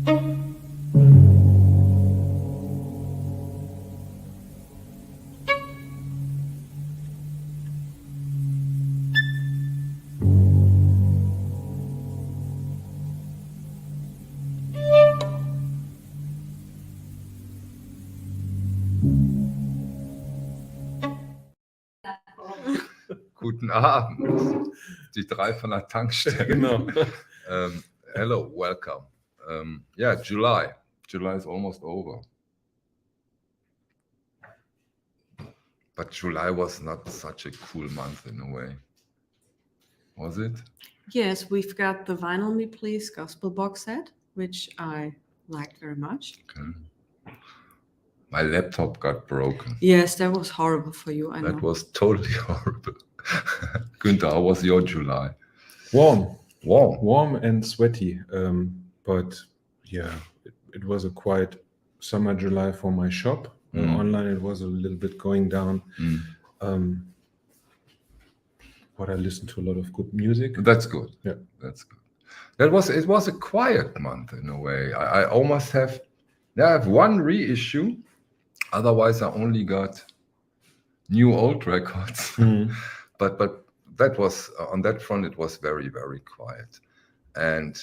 Guten Abend, die drei von der Tankstelle. Genau. Hello, welcome. Yeah, July. July is almost over. But July was not such a cool month in a way. Was it? Yes, we've got the Vinyl Me Please Gospel box set, which I liked very much. Okay. My laptop got broken. Yes, that was horrible for you, I know. That was totally horrible. Günther, how was your July? Warm and sweaty. But yeah, it was a quiet summer July for my shop. Online, it was a little bit going down. But I listened to a lot of good music. That's good. Yeah, that's good. It was a quiet month in a way. I almost have one reissue. Otherwise, I only got new old records. But that was on that front. It was very, very quiet. And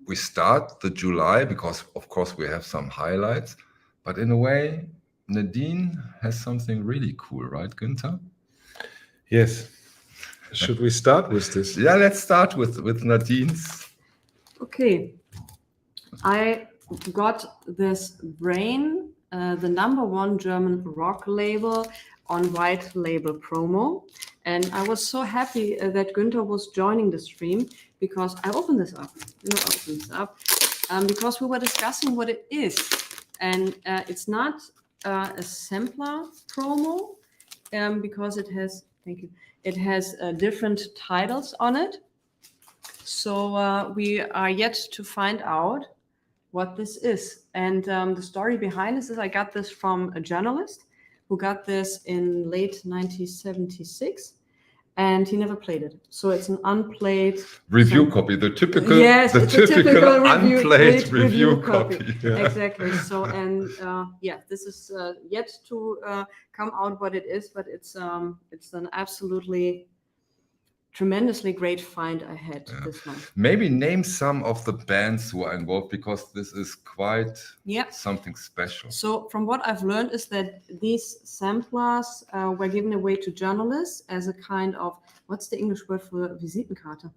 we start the July because, of course, we have some highlights. But in a way, Nadine has something really cool, right, Günther? Yes. Should we start with this? Yeah, let's start with Nadine's. Okay. I got this Brain, the #1 German rock label on white label promo. And I was so happy that Günther was joining the stream because I opened this up. Because we were discussing what it is. And it's not a sampler promo because it has, thank you, it has different titles on it. So we are yet to find out what this is. And the story behind this is I got this from a journalist who got this in late 1976. And he never played it. So it's an unplayed review copy, the typical, yes, the typical unplayed review copy. Yeah. Exactly. So, and yeah, this is yet to come out what it is, but it's an absolutely tremendously great find I had this month. Maybe name some of the bands who are involved because this is quite something special. So from what I've learned is that these samplers were given away to journalists as a kind of, what's the English word for Visitenkarte?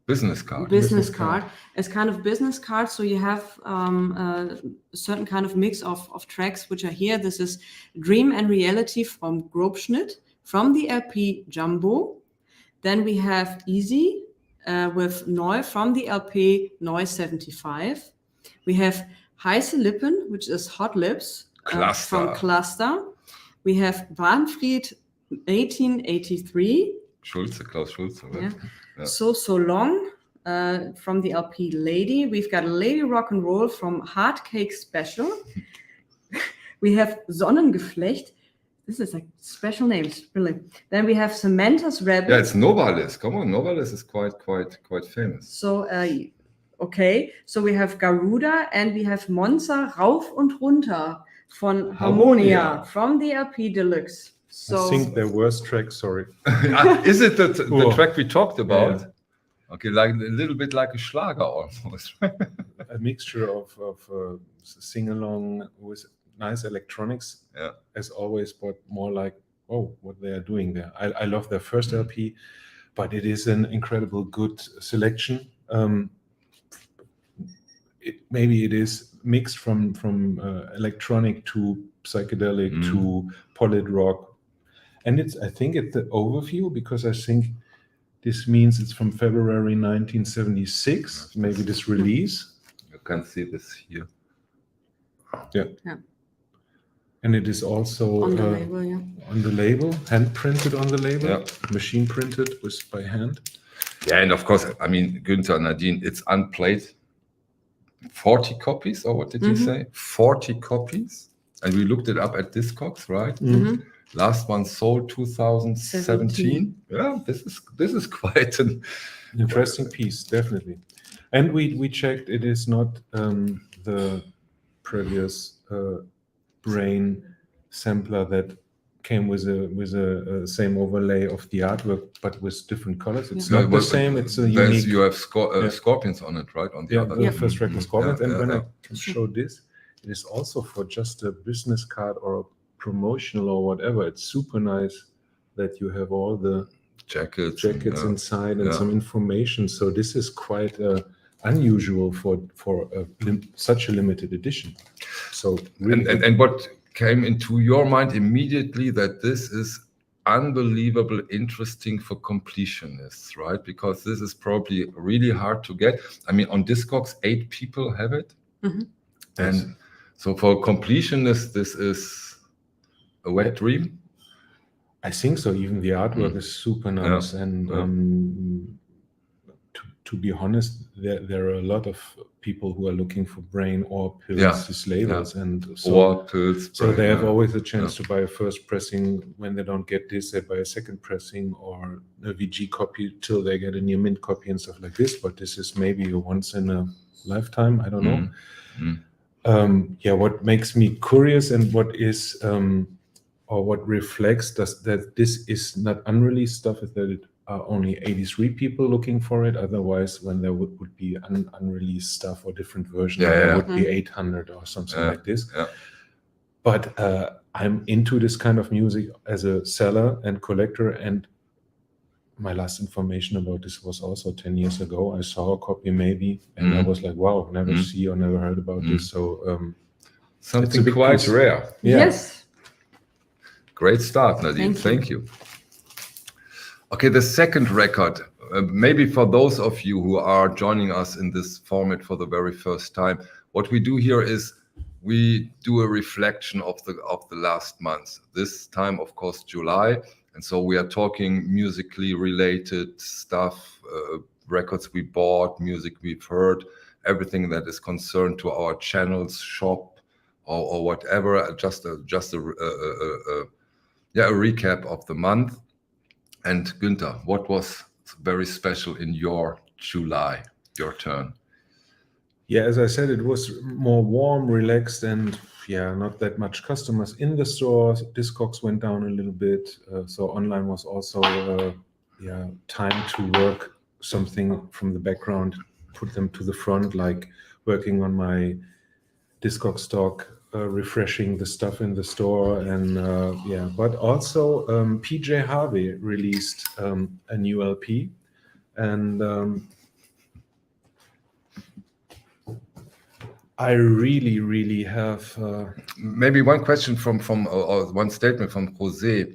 Business card. Business card. As kind of business card. So you have a certain kind of mix of tracks which are here. This is Dream and Reality from Grobschnitt, from the LP Jumbo. Then we have Easy with Neu from the LP Neu 75. We have Heiße Lippen, which is Hot Lips from Cluster. We have Warnfried 1883. Klaus Schulze. Right? Yeah. So Long from the LP Lady. We've got Lady Rock and Roll from Hard Cake Special. We have Sonnengeflecht. This is like special names, really. Then we have Samantha's Rabbit. Yeah, it's Novalis. Come on, Novalis is quite famous. So, okay. So we have Garuda and we have Monza Rauf und Runter von Harmonia from the LP Deluxe. So I think their worst track, sorry. Is it the track we talked about? Yeah. Okay, like a little bit like a Schlager almost. A mixture of sing-along with nice electronics, as always, but more like, what they are doing there. I love their first LP, but it is an incredible good selection. Maybe it is mixed from electronic to psychedelic to polit rock. And I think it's the overview, because I think this means it's from February 1976, maybe this release. You can see this here. Yeah. And it is also on the label, on the label, hand printed on the label, machine printed by hand. Yeah, and of course, I mean, Günther, Nadine, it's unplayed. 40 copies, or what did you say? 40 copies. And we looked it up at Discogs, right? Last one sold 2017. Yeah, this is quite an interesting piece, definitely. And we checked, it is not the previous Brain sampler that came with a same overlay of the artwork, but with different colors. It's not the same. It's a unique. You have scorpions on it, right? On the other. The first record scorpions. Yeah, and when yeah. I can show this, it is also for just a business card or a promotional or whatever. It's super nice that you have all the jackets inside and some information. So this is quite unusual for such a limited edition. So really and what came into your mind immediately, that this is unbelievable interesting for completionists, right? Because this is probably really hard to get. I mean, on Discogs 8 people have it, and so for completionists this is a wet dream. I think so. Even the artwork is super nice, and to be honest, there are a lot of people who are looking for Brain or Pills, these labels, and so, or Pills. So they have always a chance to buy a first pressing. When they don't get this, they buy a second pressing or a VG copy till they get a near mint copy and stuff like this. But this is maybe a once in a lifetime. I don't know. What makes me curious and what is or what reflects that this is not unreleased stuff is that it are only 83 people looking for it. Otherwise, when there would be unreleased stuff or different versions, there would be 800 or something like this. But I'm into this kind of music as a seller and collector, and my last information about this was also 10 years ago. I saw a copy maybe, and I was like, wow, never see or never heard about this. So something quite rare. Yes. Great start, Nadine. Thank you. Okay, the second record, maybe for those of you who are joining us in this format for the very first time, what we do here is we do a reflection of the last month. This time, of course, July, and so we are talking musically related stuff, records we bought, music we've heard, everything that is concerned to our channels, shop, or whatever. Just a recap of the month. And Günther, what was very special in your July, your turn? Yeah, as I said, it was more warm, relaxed, and not that much customers in the stores. Discogs went down a little bit, so online was also time to work something from the background, put them to the front, like working on my Discog stock, refreshing the stuff in the store, and but also PJ Harvey released a new LP, and I really have maybe one question from or one statement from Jose.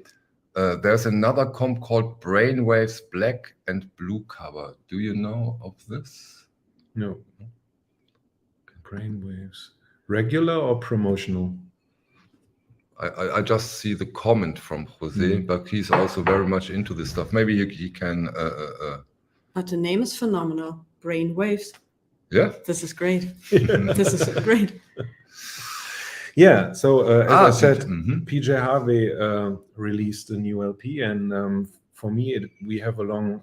There's another comp called Brainwaves Black and Blue cover. Do you know of this? No. Brainwaves. Regular or promotional? I just see the comment from Jose, but he's also very much into this stuff. Maybe he can. But the name is phenomenal. Brainwaves. Yeah. This is great. This is great. Yeah. So as I said, PJ Harvey released a new LP, and for me, we have a long.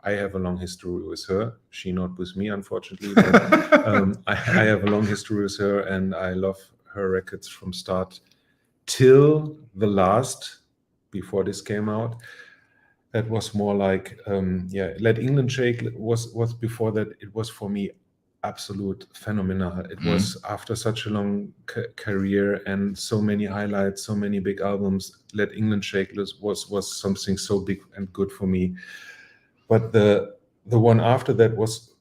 I have a long history with her. She not with me, unfortunately. But, I have a long history with her, and I love her records from start till the last, before this came out. That was more like, Let England Shake was before that. It was for me absolute phenomenal. It was after such a long career and so many highlights, so many big albums. Let England Shake was something so big and good for me. But the one after that was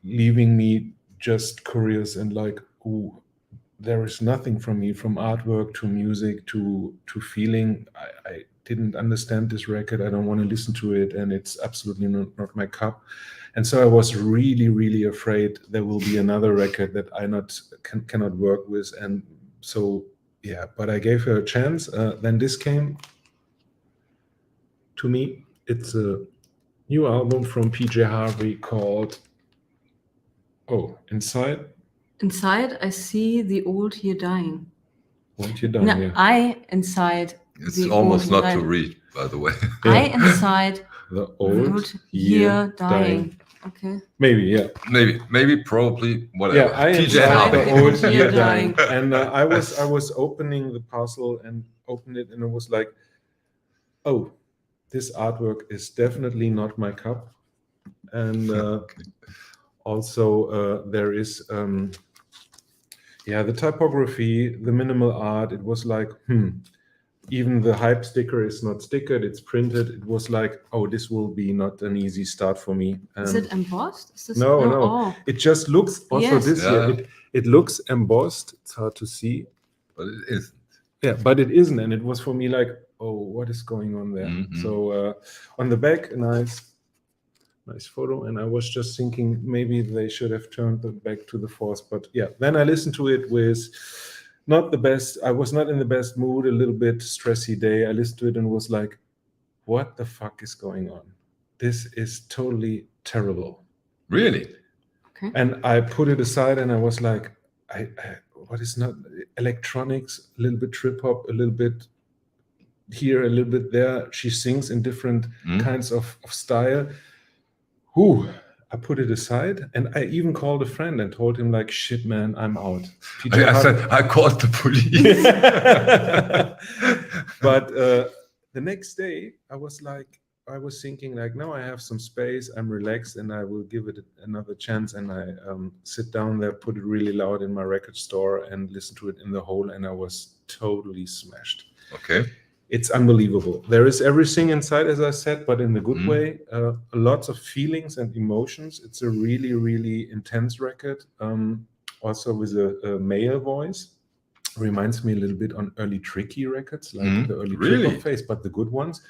leaving me just curious and like, ooh, there is nothing from me, from artwork to music to feeling. I didn't understand this record. I don't want to listen to it, and it's absolutely not my cup. And so I was really afraid there will be another record that I cannot work with. And so but I gave her a chance. Then this came to me. It's a new album from PJ Harvey called Inside. Inside, I see the old here dying. Old here dying. No, I inside. It's almost not to read, by the way. I inside The Old Old Year Year Dying. Okay. Maybe, yeah. Maybe, probably, whatever. Yeah, I PJ inside Harvey. the Old Year Year Dying. Dying. And I was opening the parcel and opened it, and it was like, oh, this artwork is definitely not my cup. And also there is the typography, the minimal art. It was like, even the hype sticker is not stickered, it's printed. It was like, oh, this will be not an easy start for me. Is it embossed? Is this No. Oh. It just looks also Yes. this year. It looks embossed. It's hard to see. But it isn't. Yeah, but it isn't. And it was for me like, oh, what is going on there? Mhm. So on the back, a nice photo. And I was just thinking maybe they should have turned the back to the force. But yeah, then I listened to it with not the best. I was not in the best mood, a little bit stressy day. I listened to it and was like, what the fuck is going on? This is totally terrible. Really? Okay. And I put it aside and I was like, what is not electronics, a little bit trip hop, a little bit here, a little bit there. She sings in different kinds of style. I put it aside, and I even called a friend and told him like, shit, man, I'm out. I said, I called the police. But the next day, I was thinking like, now I have some space, I'm relaxed, and I will give it another chance. And I sit down there, put it really loud in my record store and listen to it in the whole, and I was totally smashed. Okay. It's unbelievable. There is everything inside, as I said, but in the good way. Lots of feelings and emotions. It's a really, really intense record. Also with a male voice. Reminds me a little bit on early Tricky records, like the early Tricky phase, but the good ones.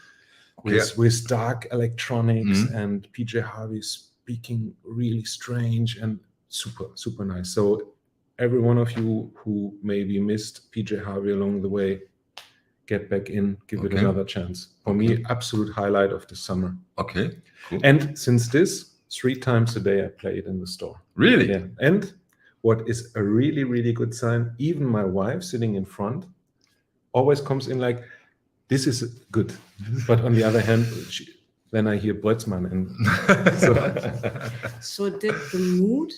With dark electronics and PJ Harvey speaking really strange and super, super nice. So every one of you who maybe missed PJ Harvey along the way, get back in, give it another chance. For me, absolute highlight of the summer. Okay, cool. And since this, 3 times a day I play it in the store. Really? Yeah. And what is a really, really good sign, even my wife sitting in front always comes in like, this is good. But on the other hand, then I hear Brötzmann. And So did the mood,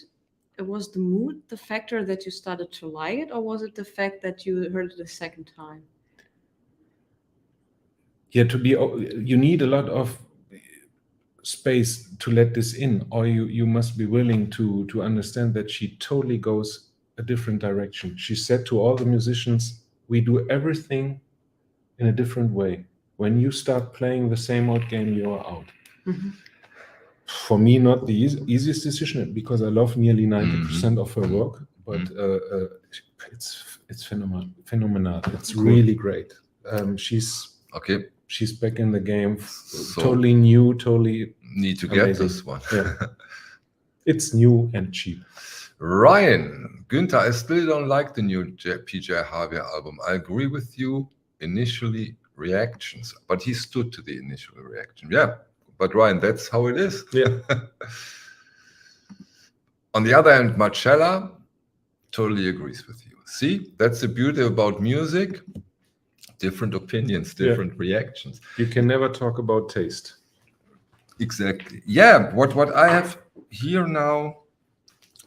was the mood the factor that you started to like it, or was it the fact that you heard it a second time? Yeah, you need a lot of space to let this in, or you must be willing to understand that she totally goes a different direction. She said to all the musicians, we do everything in a different way. When you start playing the same old game, you are out. For me, not the easiest decision, because I love nearly 90% of her work, but it's phenomenal. It's really great. She's back in the game, so totally new, totally need to get amazing. This one. Yeah. It's new and cheap. Ryan, Günther, I still don't like the new PJ Harvey album. I agree with you, initially reactions, but he stood to the initial reaction. Yeah, but Ryan, that's how it is. Yeah. On the other hand, Marcella totally agrees with you. See, that's the beauty about music. Different opinions, different reactions. You can never talk about taste. Exactly. Yeah, what I have here now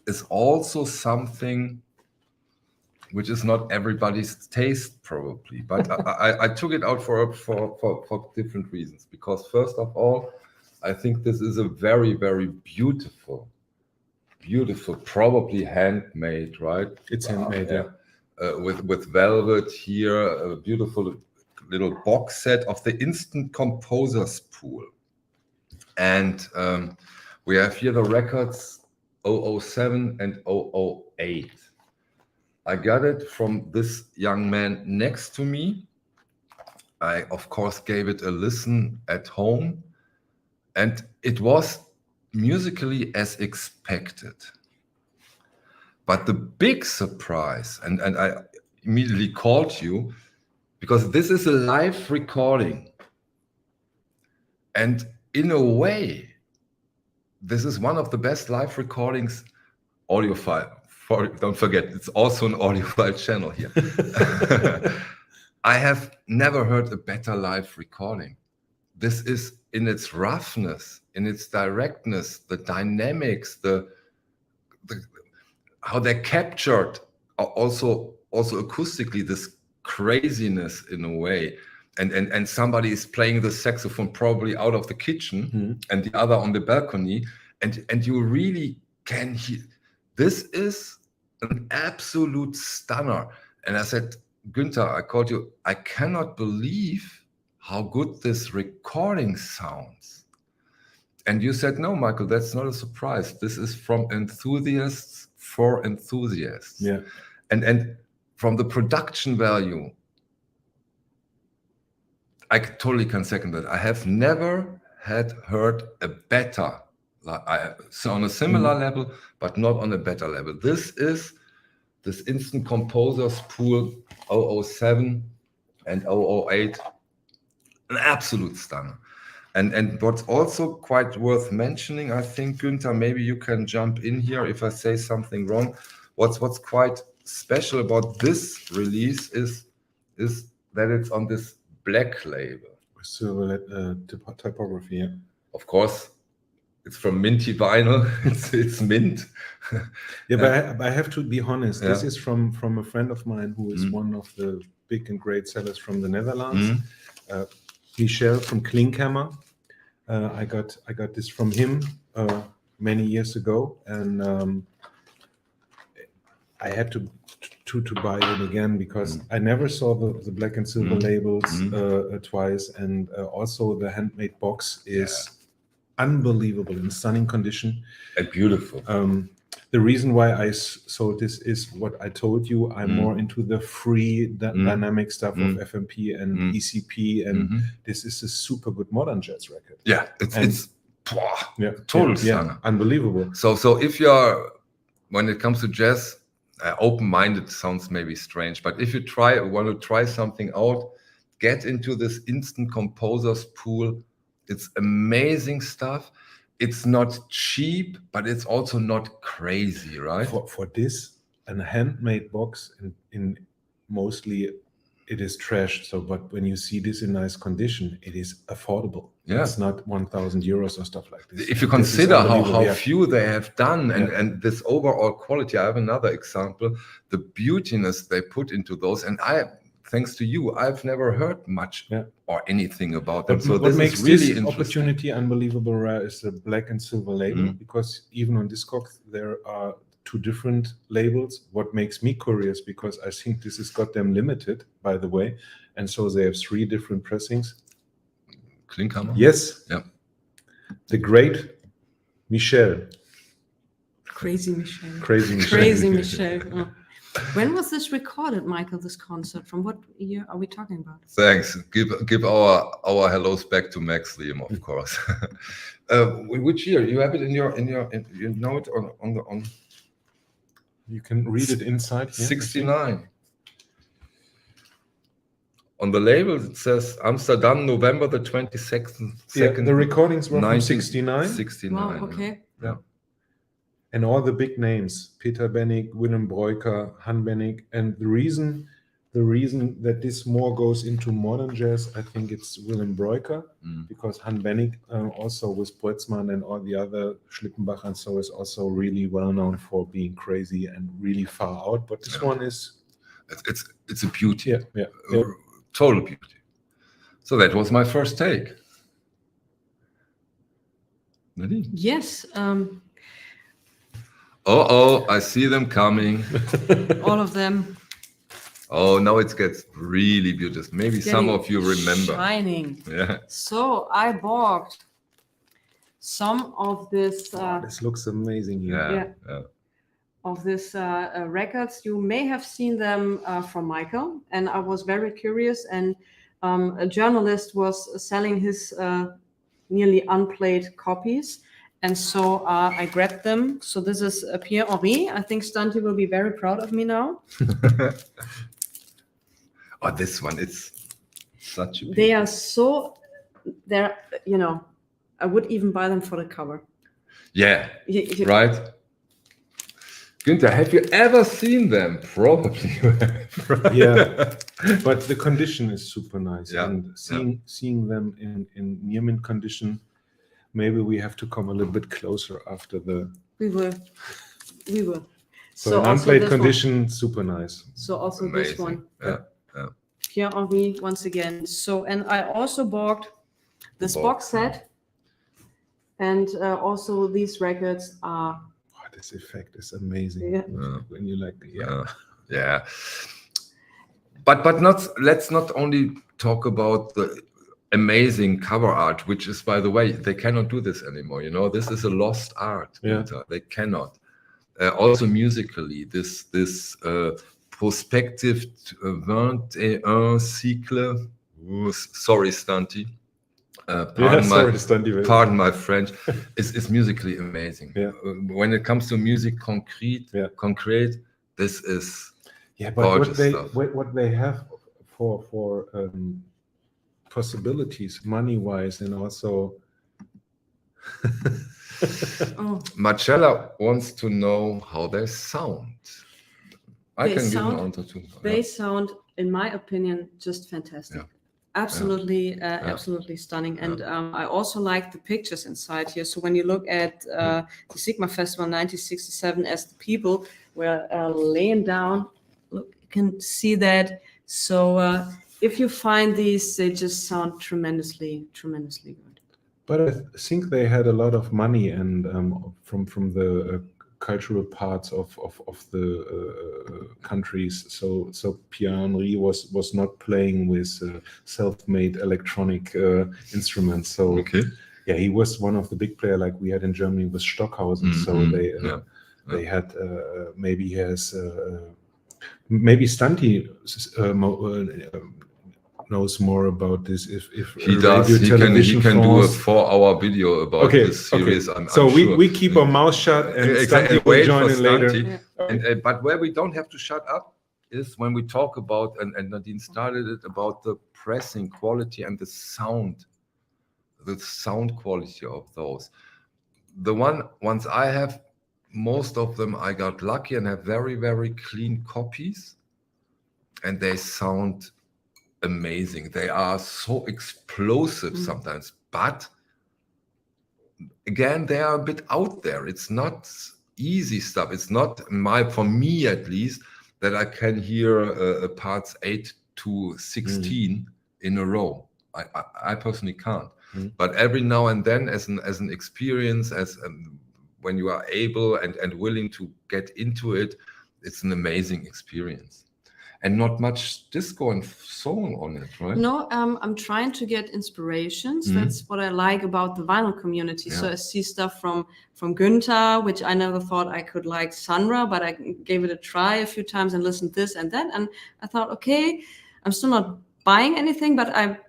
is also something which is not everybody's taste, probably, but I took it out for different reasons. Because first of all, I think this is a very, very beautiful, probably handmade, right? It's handmade, yeah. With velvet here, a beautiful little box set of the Instant Composers Pool. And we have here the records 007 and 008. I got it from this young man next to me. I, of course, gave it a listen at home. And it was musically as expected. But the big surprise, and I immediately called you, because this is a live recording. And in a way, this is one of the best live recordings, Audiophile. Don't forget, it's also an Audiophile channel here. I have never heard a better live recording. this is in its roughness, in its directness, the dynamics, the how they're captured, also acoustically, this craziness in a way. And somebody is playing the saxophone probably out of the kitchen and the other on the balcony, and you really can hear. This is an absolute stunner. And I said, Günther, I called you, I cannot believe how good this recording sounds. And you said, no, Michael, that's not a surprise. This is from enthusiasts for enthusiasts. Yeah. And from the production value, I totally can second that. I have never heard a better, so on a similar level, but not on a better level. This is this Instant Composers Pool 007 and 008, an absolute stunner. And what's also quite worth mentioning, I think, Günther, maybe you can jump in here if I say something wrong. What's quite special about this release is that it's on this black label. Silver typography, yeah. Of course, it's from minty vinyl. it's mint. Yeah, but I have to be honest. This is from a friend of mine who is one of the big and great sellers from the Netherlands. Michel from Klinkhammer. I got this from him many years ago, and I had to buy it again because I never saw the black and silver labels twice, and also the handmade box is unbelievable in stunning condition and beautiful. The reason why I sold this is what I told you. I'm more into the free dynamic stuff of FMP and ECP, and this is a super good modern jazz record. Yeah, it's total stunner. Unbelievable. So if you're, when it comes to jazz, open-minded sounds maybe strange, but if you want to try something out, get into this Instant Composers Pool. It's amazing stuff. It's not cheap, but it's also not crazy, right? For this, a handmade box, in mostly it is trashed. So, but when you see this in nice condition, it is affordable. Yeah. It's not 1,000 euros or stuff like this. If you consider how few they have done and this overall quality, I have another example, the beautiness they put into those. And thanks to you, I've never heard much or anything about them. So what this makes is really this opportunity unbelievable rare is the black and silver label, because even on Discogs there are two different labels. What makes me curious, because I think this has got them limited, by the way, and so they have 3 different pressings. Klinkhammer? Yes. Yeah. The great Michel. Crazy Michel. Crazy Michel. Crazy Michel. Oh. When was this recorded, Michael, this concert? From what year are we talking about? Thanks. Give our hellos back to Max Liam, of course. Which year? You have it in your you know it on You can read it inside here. 69. On the label it says Amsterdam, November the 22nd. The recordings were from 69. 69. Wow, okay. Yeah. And all the big names, Peter Bennig, Willem Breuker, Han Bennig. And the reason that this more goes into modern jazz, I think it's Willem Breuker, because Han Bennig also with Brötzmann and all the other Schlippenbach and so is also really well known for being crazy and really far out. But this one is... It's a beauty. Yeah. Total beauty. So that was my first take. Nadine? Yes. I see them coming. All of them. Oh, now it gets really beautiful. Maybe some of you remember. Shining. Yeah. So I bought some of this. This looks amazing here. Yeah. Of this records. You may have seen them from Michael, and I was very curious, and a journalist was selling his nearly unplayed copies, and so I grabbed them. So this is Pierre Henry. I think Stunty will be very proud of me now. Oh, this one, it's such a beauty. They are so, they're, I would even buy them for the cover. Yeah, right. Günther, have you ever seen them? Probably you have, right? Yeah, but the condition is super nice, Yeah, and seeing them in near mint condition, maybe we have to come a little bit closer after the. We will. So in also unplayed this one. condition, super nice. So also Amazing. this one. Yeah. Pierre-Henri once again. So, and I also bought this box set, and also these records are. Oh, this effect is amazing. Yeah. When you like, Yeah. But not. Let's not only talk about the amazing cover art, which is, by the way, they cannot do this anymore. You know, this is a lost art. Yeah. They cannot. Also musically, this prospective 21 cycle. Sorry, Stunty. Pardon my French. is musically amazing. Yeah. When it comes to music concrete, this is but stuff. what they have for possibilities money wise, and also Marcella wants to know how they sound. I can give an answer too. They sound, in my opinion, just fantastic. Yeah. Absolutely, absolutely stunning. And I also like the pictures inside here. So when you look at the Sigma Festival 1967, as the people were laying down, look, you can see that. So if you find these, they just sound tremendously, tremendously good. But I think they had a lot of money, and from the cultural parts of the countries. So Pierre-Henri was not playing with self-made electronic instruments. So yeah, he was one of the big players like we had in Germany with Stockhausen. So they had maybe he has maybe Stunty knows more about this. If he does, he can do a 4-hour video about this series. Okay. So we keep our mouth shut and Stunty will join in later. Yeah. But where we don't have to shut up is when we talk about, and Nadine started it, about the pressing quality and the sound quality of those. The ones I have, most of them I got lucky and have very, very clean copies, and they sound amazing. They are so explosive sometimes, but again, they are a bit out there. It's not easy stuff. It's not for me at least, that I can hear parts 8 to 16 in a row. I personally can't. But every now and then, as an experience, when you are able and willing to get into it, it's an amazing experience. And not much disco and soul on it, right? No, I'm trying to get inspirations. That's what I like about the vinyl community. So I see stuff from Günther, which I never thought I could like Sandra, but I gave it a try a few times and listened this and that. And I thought, okay, I'm still not buying anything, but I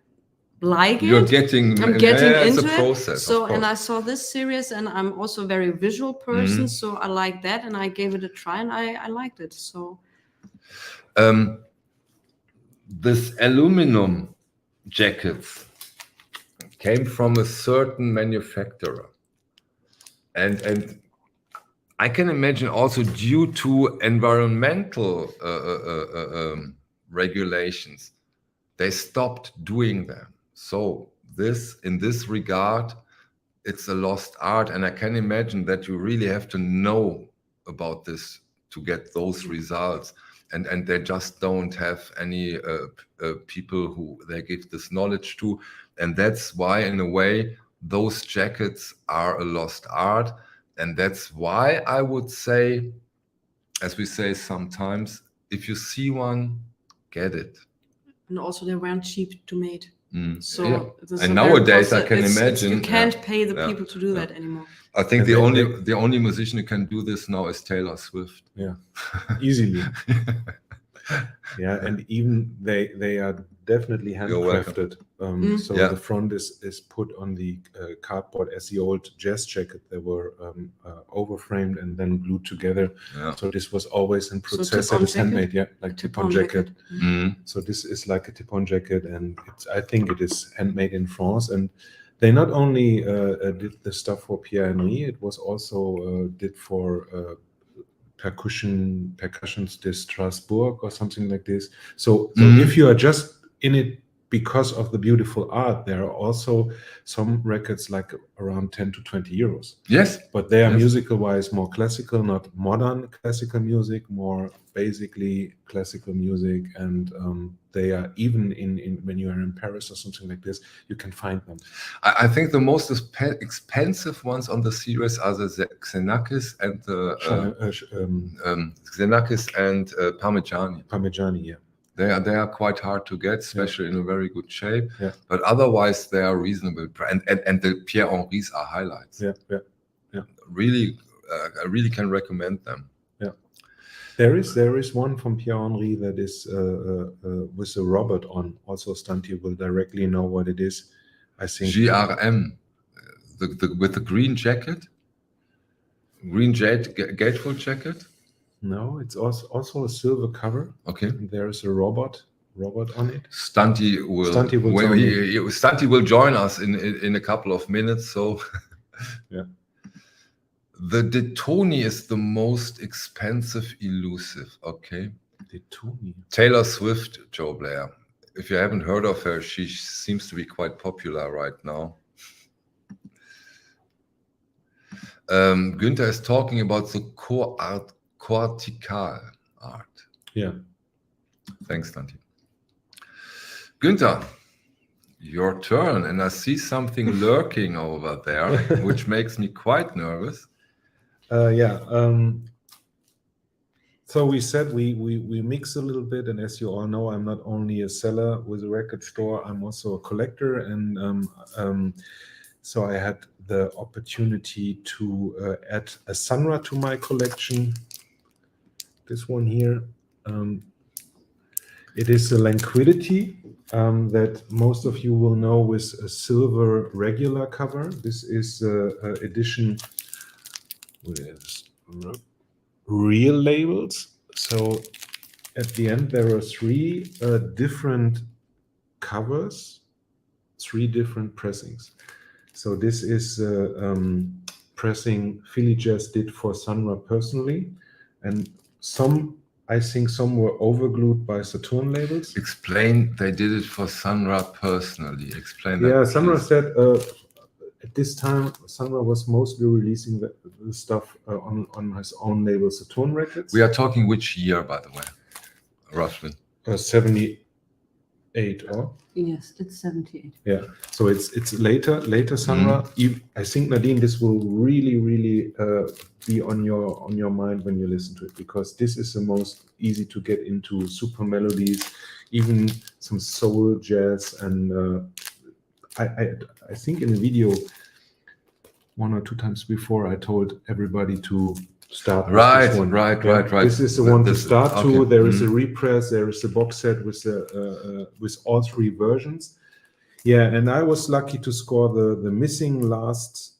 like it. I'm getting into it. Process, so, and I saw this series, and I'm also a very visual person. So I like that, and I gave it a try, and I liked it. So. This aluminum jackets came from a certain manufacturer, and I can imagine also due to environmental regulations, they stopped doing them. So in this regard, it's a lost art, and I can imagine that you really have to know about this to get those results. And they just don't have any people who they give this knowledge to. And that's why, in a way, those jackets are a lost art. And that's why I would say, as we say sometimes, if you see one, get it. And also they weren't cheap to make. So and nowadays I can imagine you can't pay the people to do that anymore. I think the only musician who can do this now is Taylor Swift. Yeah, easily. Yeah, and even they are definitely handcrafted. So the front is put on the cardboard as the old jazz jacket. They were overframed and then glued together. Yeah. So this was always in process. So it is handmade, like tip-on jacket. So this is like a tip-on jacket, and I think it is handmade in France. And they not only did the stuff for Pierre-Henri, it was also did for Percussions de Strasbourg or something like this. So if you are just in it because of the beautiful art, there are also some records like around 10 to 20 euros. Yes. But they are musical wise more classical, not modern classical music, more basically classical music. And they are even in when you are in Paris or something like this, you can find them. I think the most expensive ones on the series are the Xenakis and the Xenakis and Parmigiani. Parmigiani, yeah. They are quite hard to get, especially in a very good shape. Yeah. But otherwise, they are reasonable. And the Pierre Henry's are highlights. Yeah. Really, I really can recommend them. Yeah. There is one from Pierre Henry that is with a robot on. Also, Stunty will directly know what it is. I think GRM, with the green jacket, green gatefold jacket. No, it's also a silver cover. Okay. And there is a robot on it. Stunty will join us in a couple of minutes. So yeah. The Detoni is the most expensive elusive. Okay. Detoni. Taylor Swift, Joe Blair. If you haven't heard of her, she seems to be quite popular right now. Günther is talking about the cortical art. Yeah. Thanks, Stunty. Günther, your turn, and I see something lurking over there, which makes me quite nervous. So we said we mix a little bit, and as you all know, I'm not only a seller with a record store, I'm also a collector, and so I had the opportunity to add a Sunra to my collection. This one here, it is a Languidity that most of you will know with a silver regular cover. This is edition with real labels. So at the end there are three different covers, three different pressings. So this is pressing Philly Jazz did for Sunra personally, and I think some were overglued by Saturn labels. Explain, they did it for Sunra personally. Explain that. Yeah, Sunra said at this time, Sunra was mostly releasing the stuff on his own label, Saturn Records. We are talking which year, by the way, roughly? 78, or? Yes, it's 78. Yeah, so it's later Sunra. I think, Nadine, this will really be on your mind when you listen to it, because this is the most easy to get into, super melodies, even some soul jazz, and I think in the video 1 or 2 times before I told everybody to start with this one. Right. This is the one to start to. There is a repress, there is a box set with all 3 versions. Yeah, and I was lucky to score the missing last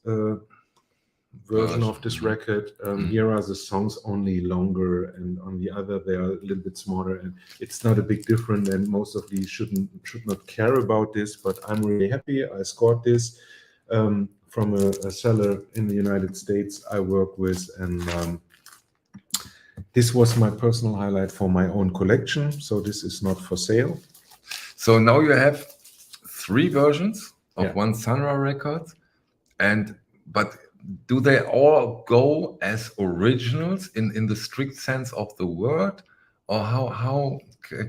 version of this record. Here are the songs only longer, and on the other they are a little bit smaller, and it's not a big difference, and most of these should not care about this, but I'm really happy I scored this from a seller in the United States I work with, and this was my personal highlight for my own collection, so this is not for sale. So now you have 3 versions of one Sunra record, but do they all go as originals in the strict sense of the word, or how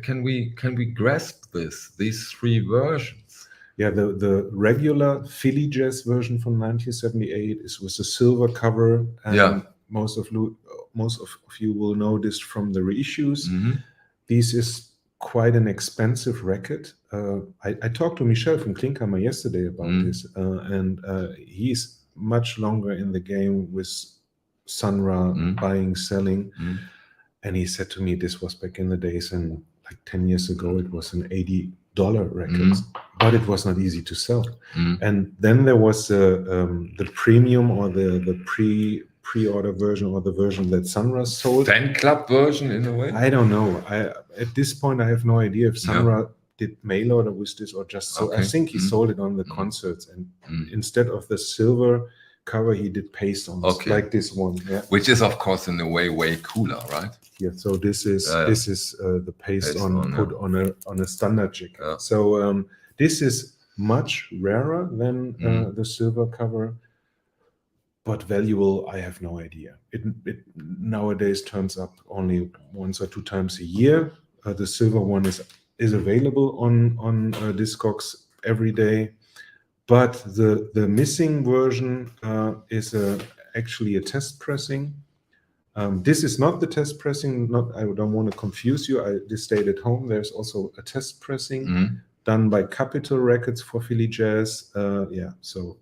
can we grasp these 3 versions? Yeah, the regular Philly Jazz version from 1978 is with a silver cover, and most of you will know this from the reissues. This is quite an expensive record. I talked to Michel from Klinkhammer yesterday about this, and he's much longer in the game with Sunra, buying, selling, and he said to me this was back in the days, and like 10 years ago it was an $80 record, but it was not easy to sell. And then there was the premium, or the pre-order version, or the version that Sunra sold. Fan club version in a way? I don't know. At this point I have no idea if Sunra did mail order with this or just so. I think he sold it on the concerts, and instead of the silver cover he did paste on, Okay. like this one. Yeah. Which is of course in a way cooler, right? Yeah. So this is the paste on put on a standard jacket. Yeah. So this is much rarer than the silver cover, but valuable, I have no idea. It nowadays turns up only once or two times a year. The silver one is available on Discogs every day, but the missing version is actually a test pressing. This is not the test pressing. I don't want to confuse you. This stayed at home. There's also a test pressing done by Capitol Records for Philly Jazz. Yeah, so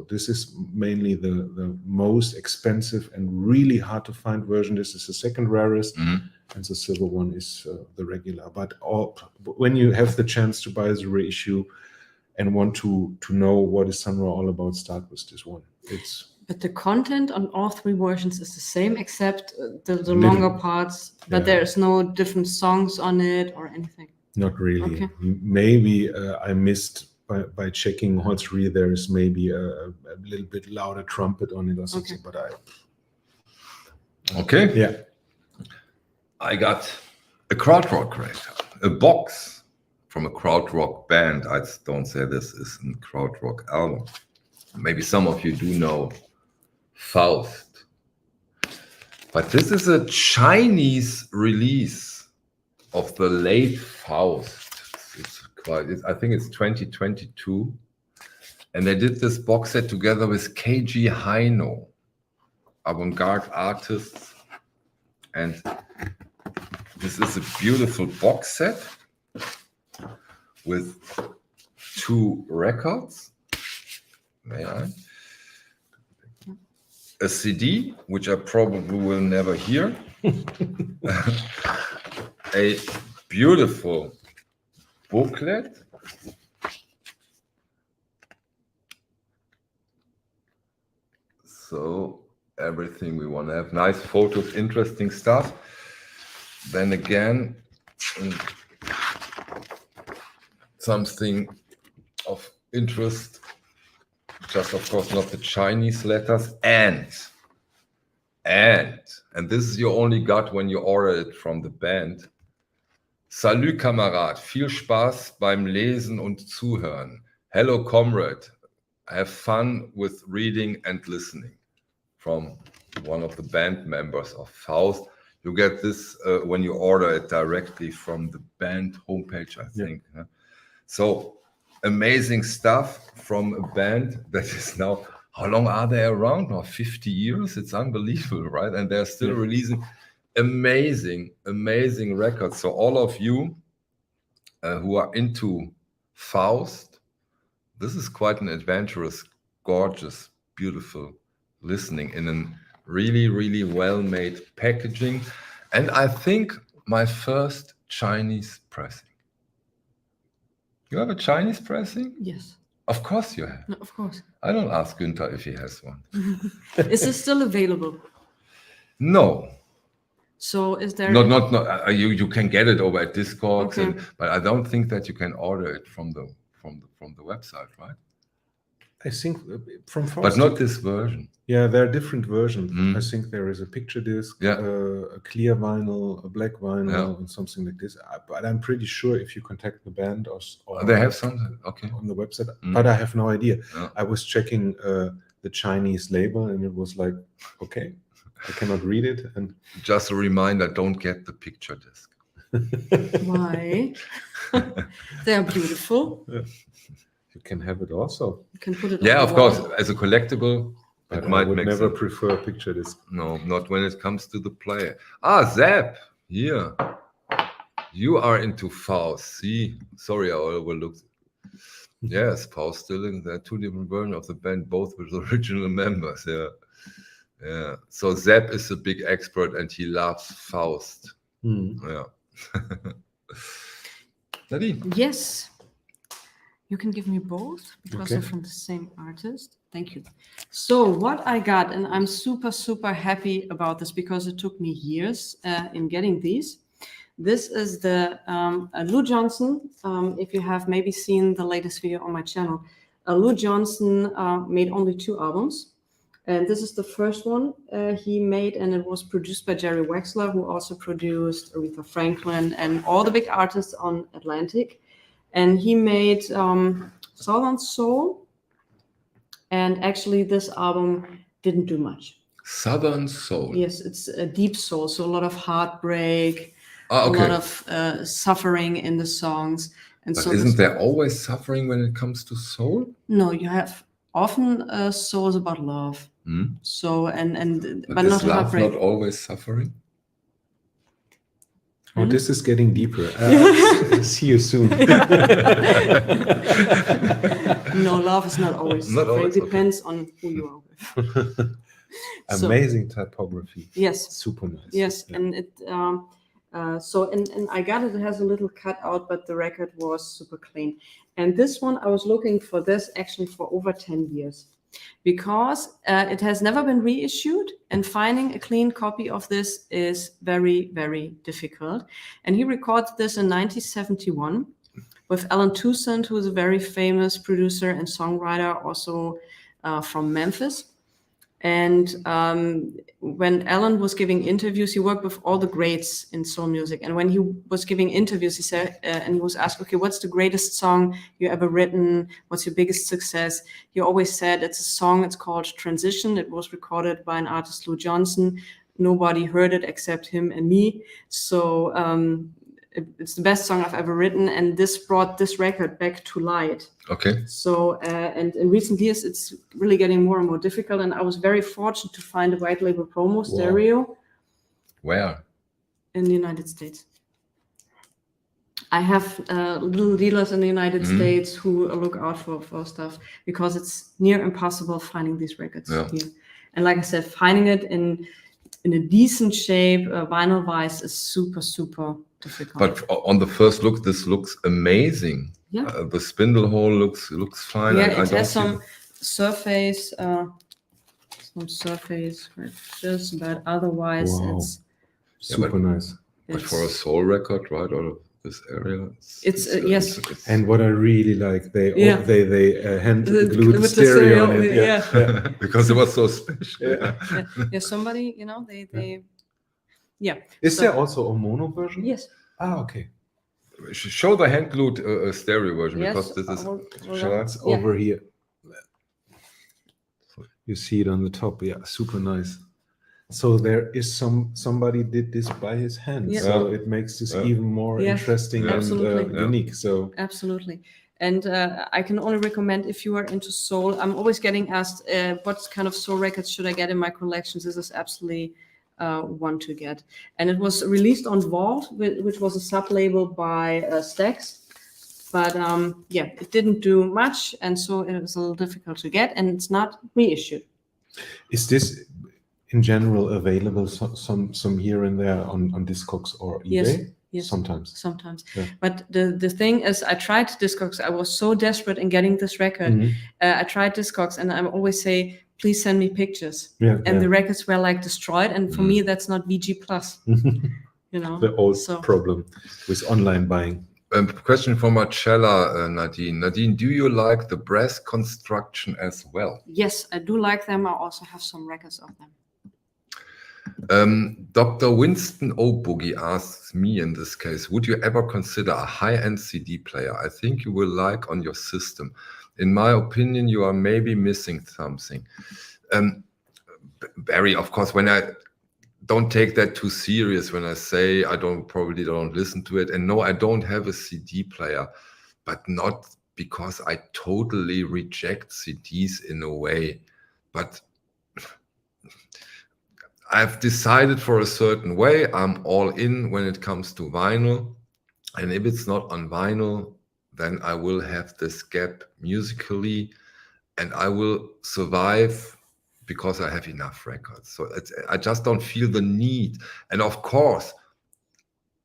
this is mainly the most expensive and really hard to find version. This is the second rarest, and the silver one is the regular. But when you have the chance to buy the reissue and want to know what is Sun Ra all about, start with this one. But the content on all three versions is the same, except the longer parts, but there's no different songs on it or anything. Not really. Okay. Maybe I missed by checking all three. There is maybe a little bit louder trumpet on it or something. But yeah. I got a krautrock creator, a box from a krautrock band. I don't say this is a krautrock album. Maybe some of you do know Faust, but this is a Chinese release of the late Faust. I think it's 2022, and they did this box set together with KG Haino, avant-garde artists, and this is a beautiful box set with 2 records. May I? A CD, which I probably will never hear. A beautiful booklet. So everything we want to have. Nice photos, interesting stuff. Then again, something of interest. Just of course not the Chinese letters, and this is you only got when you order it from the band. Salut Kamerad, viel Spaß beim Lesen und Zuhören. Hello comrade, have fun with reading and listening. From one of the band members of Faust. You get this when you order it directly from the band homepage, I think. Yeah. So amazing stuff from a band that is now, how long are they around now? 50 years? It's unbelievable, right? And they're still releasing amazing records. So all of you who are into Faust, this is quite an adventurous, gorgeous, beautiful listening in a really well-made packaging. And I think my first Chinese pressing. You have a Chinese pressing? Yes. Of course you have. No, of course. I don't ask Günter if he has one. Is it still available? No. So is there? No. You can get it over at Discogs, but I don't think that you can order it from the website, right? I think from Faust. But not this version. Yeah, there are different versions. I think there is a picture disc, a clear vinyl, a black vinyl, and something like this. But I'm pretty sure if you contact the band or they have something on the website, but I have no idea. I was checking the Chinese label, and it was like, okay, I cannot read it. And just a reminder: don't get the picture disc. Why? They are beautiful. Yeah. You can have it also. You can put it. Yeah, of course, as a collectible. But I would never prefer a picture disc. No, not when it comes to the player. Zap, here. You are into Faust. See, sorry, I overlooked. Yes, Faust still in there. 2 different versions of the band, both with original members. Yeah. So Zap is a big expert, and he loves Faust. Yeah. Nadine. Yes. You can give me both because they're from the same artist. Thank you. So what I got, and I'm super happy about this because it took me years in getting these. This is the Lou Johnson. If you have maybe seen the latest video on my channel, Lou Johnson made only 2 albums. And this is the first one he made, and it was produced by Jerry Wexler, who also produced Aretha Franklin and all the big artists on Atlantic. And he made Southern Soul, and actually this album didn't do much. Southern Soul. Yes, it's a deep soul, so a lot of heartbreak, Ah, okay. a lot of suffering in the songs. And But so isn't there always suffering when it comes to soul? No, you have often souls about love. Hmm? So but But is not love heartbreak. not always suffering? Oh, this is getting deeper. See you soon. No, love is not always Not suffering. always, It depends on who you are with. So- Amazing typography. Yes. Super nice. Yes, Yeah. and it and I got it. It has a little cutout, but the record was super clean. And this one, I was looking for this actually for over 10 years, because it has never been reissued, and finding a clean copy of this is very, very difficult. And he recorded this in 1971 with Alan Toussaint, who is a very famous producer and songwriter, also from Memphis. And when Alan was giving interviews, he worked with all the greats in soul music. And when he was giving interviews, he said, and he was asked, okay, what's the greatest song you ever written? What's your biggest success? He always said, it's a song, it's called Transition. It was recorded by an artist, Lou Johnson. Nobody heard it except him and me. So it's the best song I've ever written. And this brought this record back to light. Okay. So, and in recent years, it's really getting more and more difficult. And I was very fortunate to find a white label promo stereo Where? in the United States. I have little dealers in the United States who look out for stuff, because it's near impossible finding these records here. And like I said, finding it in a decent shape, vinyl-wise, is super, super difficult. But on the first look, this looks amazing. Yeah. The spindle hole looks fine. Yeah, I it don't has see some surface scratches, but otherwise Wow. it's Super nice. But for a soul record, right, out of this area, yes. And what I really like, they hand The- glued with the stereo on stereo, it. yeah. because it was so special. Yeah, somebody, they Is So- there also a mono version? yes. Ah, okay. Show the hand glued stereo version, Yes, because this is. hold Shall I? on. It's Yeah. over here. You see it on the top. Yeah, super nice. So there is somebody did this by his hand. Yeah. So it makes this even more Yes, interesting and absolutely. unique. So Absolutely. And I can only recommend, if you are into soul, I'm always getting asked, what kind of soul records should I get in my collections? This is absolutely one to get. And it was released on Vault, which was a sub-label by Stax. But it didn't do much, and so it was a little difficult to get, and it's not reissued. is this in general available some here and there on Discogs or eBay? Yes. Sometimes. Sometimes. Yeah. But the thing is, I tried Discogs. I was so desperate in getting this record. Mhm. I tried Discogs, and I always say, please send me pictures. Yeah. And the records were like destroyed. And for me, that's not VG plus. the old problem with online buying. Question for Marcella, Nadine. Nadine, do you like the brass construction as well? Yes, I do like them. I also have some records of them. Dr. Winston O. Boogie asks me in this case, would you ever consider a high-end CD player? I think you will like on your system. In my opinion, you are maybe missing something. Barry, of course, when I don't take that too serious when I say I probably don't listen to it. And no, I don't have a CD player, but not because I totally reject CDs in a way. But I've decided for a certain way. I'm all in when it comes to vinyl. And if it's not on vinyl, then I will have this gap musically, and I will survive because I have enough records. So I just don't feel the need. And of course,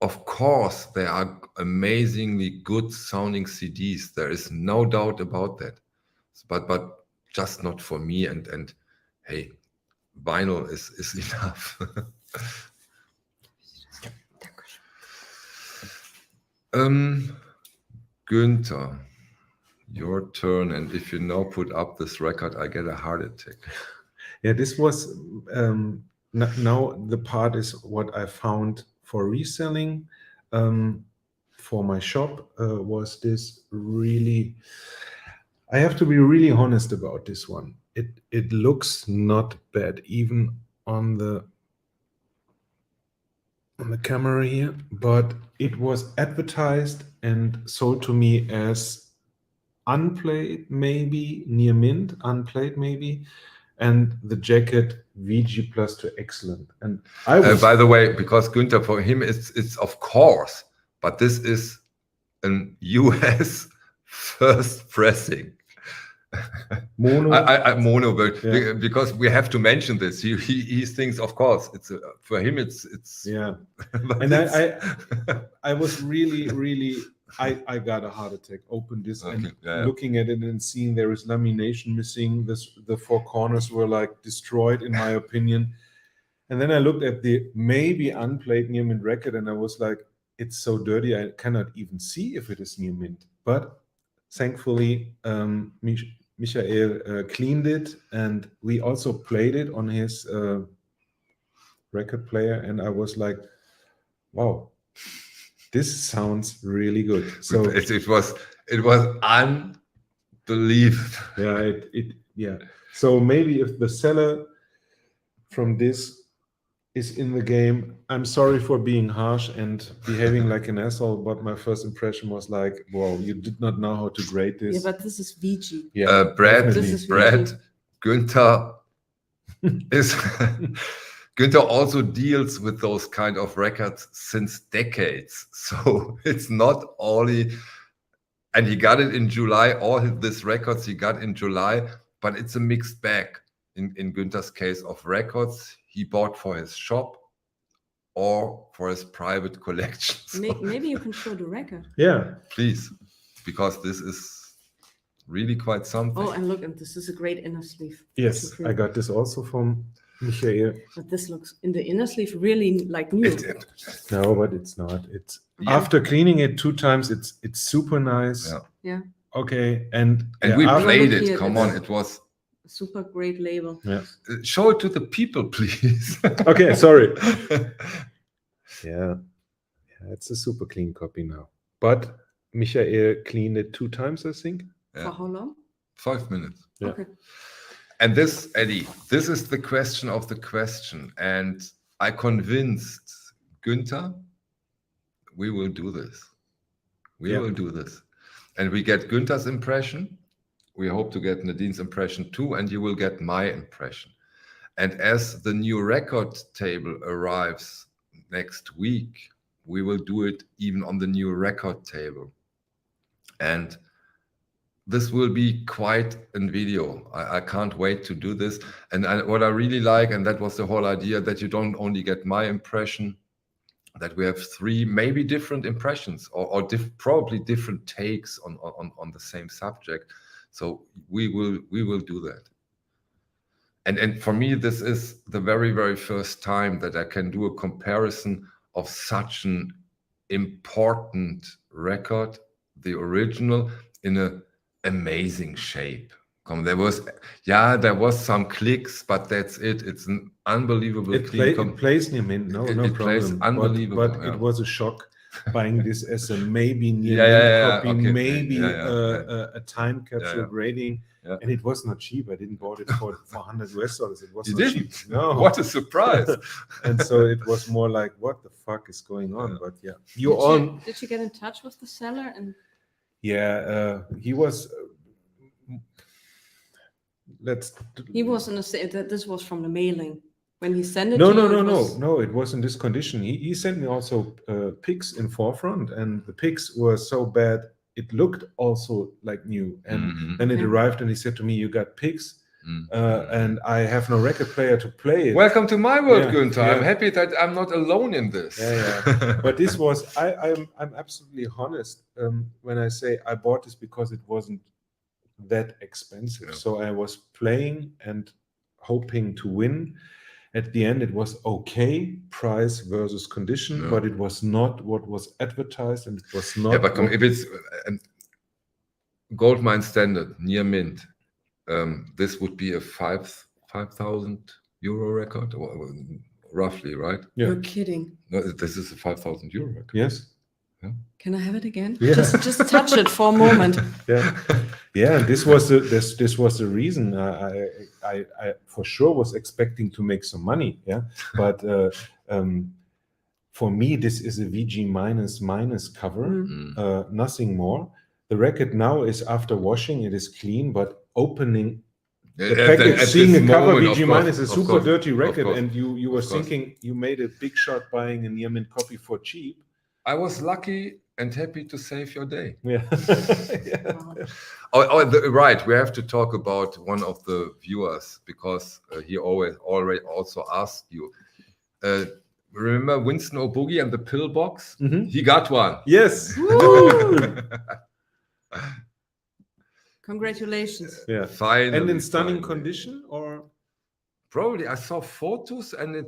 there are amazingly good sounding CDs. There is no doubt about that. But just not for me. And hey, vinyl is enough. Günther, your turn. And if you now put up this record, I get a heart attack. Yeah, this was now the part is what I found for reselling. For my shop was this really. I have to be really honest about this one. It looks not bad, even on the camera here, but it was advertised and sold to me as unplayed, maybe near mint, unplayed maybe, and the jacket VG plus to excellent. And I was by the way, because Günther, for him, it's of course, but this is an US first pressing. mono. Mono, but Yeah. because we have to mention this, he thinks, of course, it's for him, it's Yeah, but and it's- I was really I got a heart attack. Opened this and Okay, yeah. looking at it and seeing there is lamination missing. The four corners were like destroyed, in my opinion. And then I looked at the maybe unplayed near mint record, and I was like, it's so dirty I cannot even see if it is near mint. But thankfully, Michael cleaned it, and we also played it on his record player, and I was like, wow, this sounds really good. So it was unbelievable. yeah. So maybe if the seller from this is in the game, I'm sorry for being harsh and behaving like an asshole, but my first impression was like, wow, you did not know how to grade this. Yeah, but this is VG. Yeah, Brad, definitely. This is Brad, Günther is Günther also deals with those kind of records since decades. So it's not only, and he got it in July, all these records he got in July, but it's a mixed bag in Günther's case of records he bought for his shop or for his private collections. Maybe you can show the record. Yeah, Please, because this is really quite something. Oh, and look, and this is a great inner sleeve. yes, I got this also from Michael. But this looks in the inner sleeve really like new. No, but it's not. It's Yeah. after cleaning it 2 times, it's super nice. Yeah. Yeah, Okay, and we after- played look it. here, Come it's- on, it was. super great label. Yeah. Show it to the people, please. Okay, sorry. Yeah, it's a super clean copy now. But Michael cleaned it 2 times, I think. Yeah. For how long? 5 minutes. Yeah. Okay. And this, Eddie, this is the question of the question. And I convinced Günther, we will do this. We Yeah. will do this. And we get Günther's impression. We hope to get Nadine's impression too, and you will get my impression. And as the new record table arrives next week, we will do it even on the new record table. And this will be quite a video. I can't wait to do this. And what I really like, and that was the whole idea, that you don't only get my impression, that we have 3 maybe different impressions or probably different takes on the same subject. So we will do that. And for me, this is the very, very first time that I can do a comparison of such an important record, the original, in a amazing shape. There was some clicks, but that's it. It's an unbelievable. It plays near mint, no It problem. plays unbelievable, But yeah. it was a shock buying this as a maybe near Yeah, mint copy, okay. maybe Yeah. a time capsule Yeah. grading, Yeah. and it was not cheap. I didn't bought it for $100. It was You not didn't? cheap. No. What a surprise. And so it was more like, what the fuck is going on? Yeah. But yeah, Did you get in touch with the seller? And he was. he was in a state that this was from the mailing when he sent it. No, to you, it was- no. It was in this condition. He sent me also pics in forefront, and the pics were so bad. It looked also like new. And Mhm. then it Yeah. arrived, and he said to me, "You got pics, Mhm. and I have no record player to play it." Welcome to my world, Yeah, Günther. I'm yeah. happy that I'm not alone in this. Yeah. But this was I'm absolutely honest when I say I bought this because it wasn't that expensive. Yeah. So I was playing and hoping to win. At the end, it was okay, price versus condition, Yeah. but it was not what was advertised, and it was not. Yeah, but what- if it's gold mine standard near mint, this would be a 5 5,000 euro record, or roughly, right? Yeah. You're kidding. No, this is a 5,000 euro record. Yes. Can I have it again? Yeah. Just touch it for a moment. Yeah. Yeah. This was the reason I for sure was expecting to make some money. Yeah. But for me, this is a VG minus cover, nothing more. The record now is after washing, it is clean, but opening the package, seeing a cover VG minus, a super dirty record, and you were thinking you made a big shot buying a near mint copy for cheap. I was lucky and happy to save your day. Yeah. Right. We have to talk about one of the viewers, because he already also asked you. Remember Winston O'Boogie and the pillbox? He got one. Yes. Congratulations. Yeah. Finally, And in stunning finally. condition, or Probably I saw photos, and it,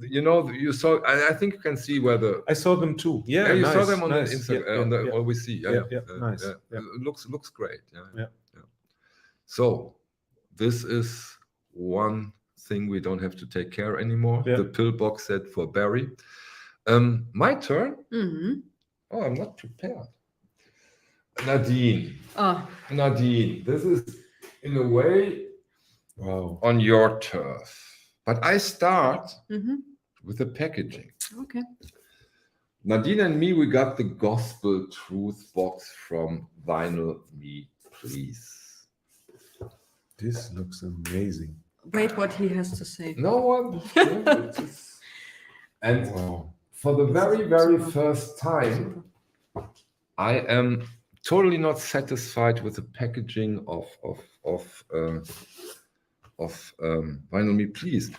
you saw. I think you can see where the. I saw them too. Yeah, you nice, saw them on nice. the Instagram. Yeah, On the yeah, all we see. nice. Yeah. Yeah. It looks great. Yeah. So this is one thing we don't have to take care anymore. Yeah. The pillbox set for Barry. My turn. Oh, I'm not prepared. Nadine. Oh, Nadine, this is in a way Wow. on your turf. But I start mhm. with the packaging. Okay. Nadine and me, we got the Gospel Truth box from Vinyl Me Please. This looks amazing. Wait, what he has to say. No one. And Wow. for the very, very first time, I am totally not satisfied with the packaging of Vinyl Me Please.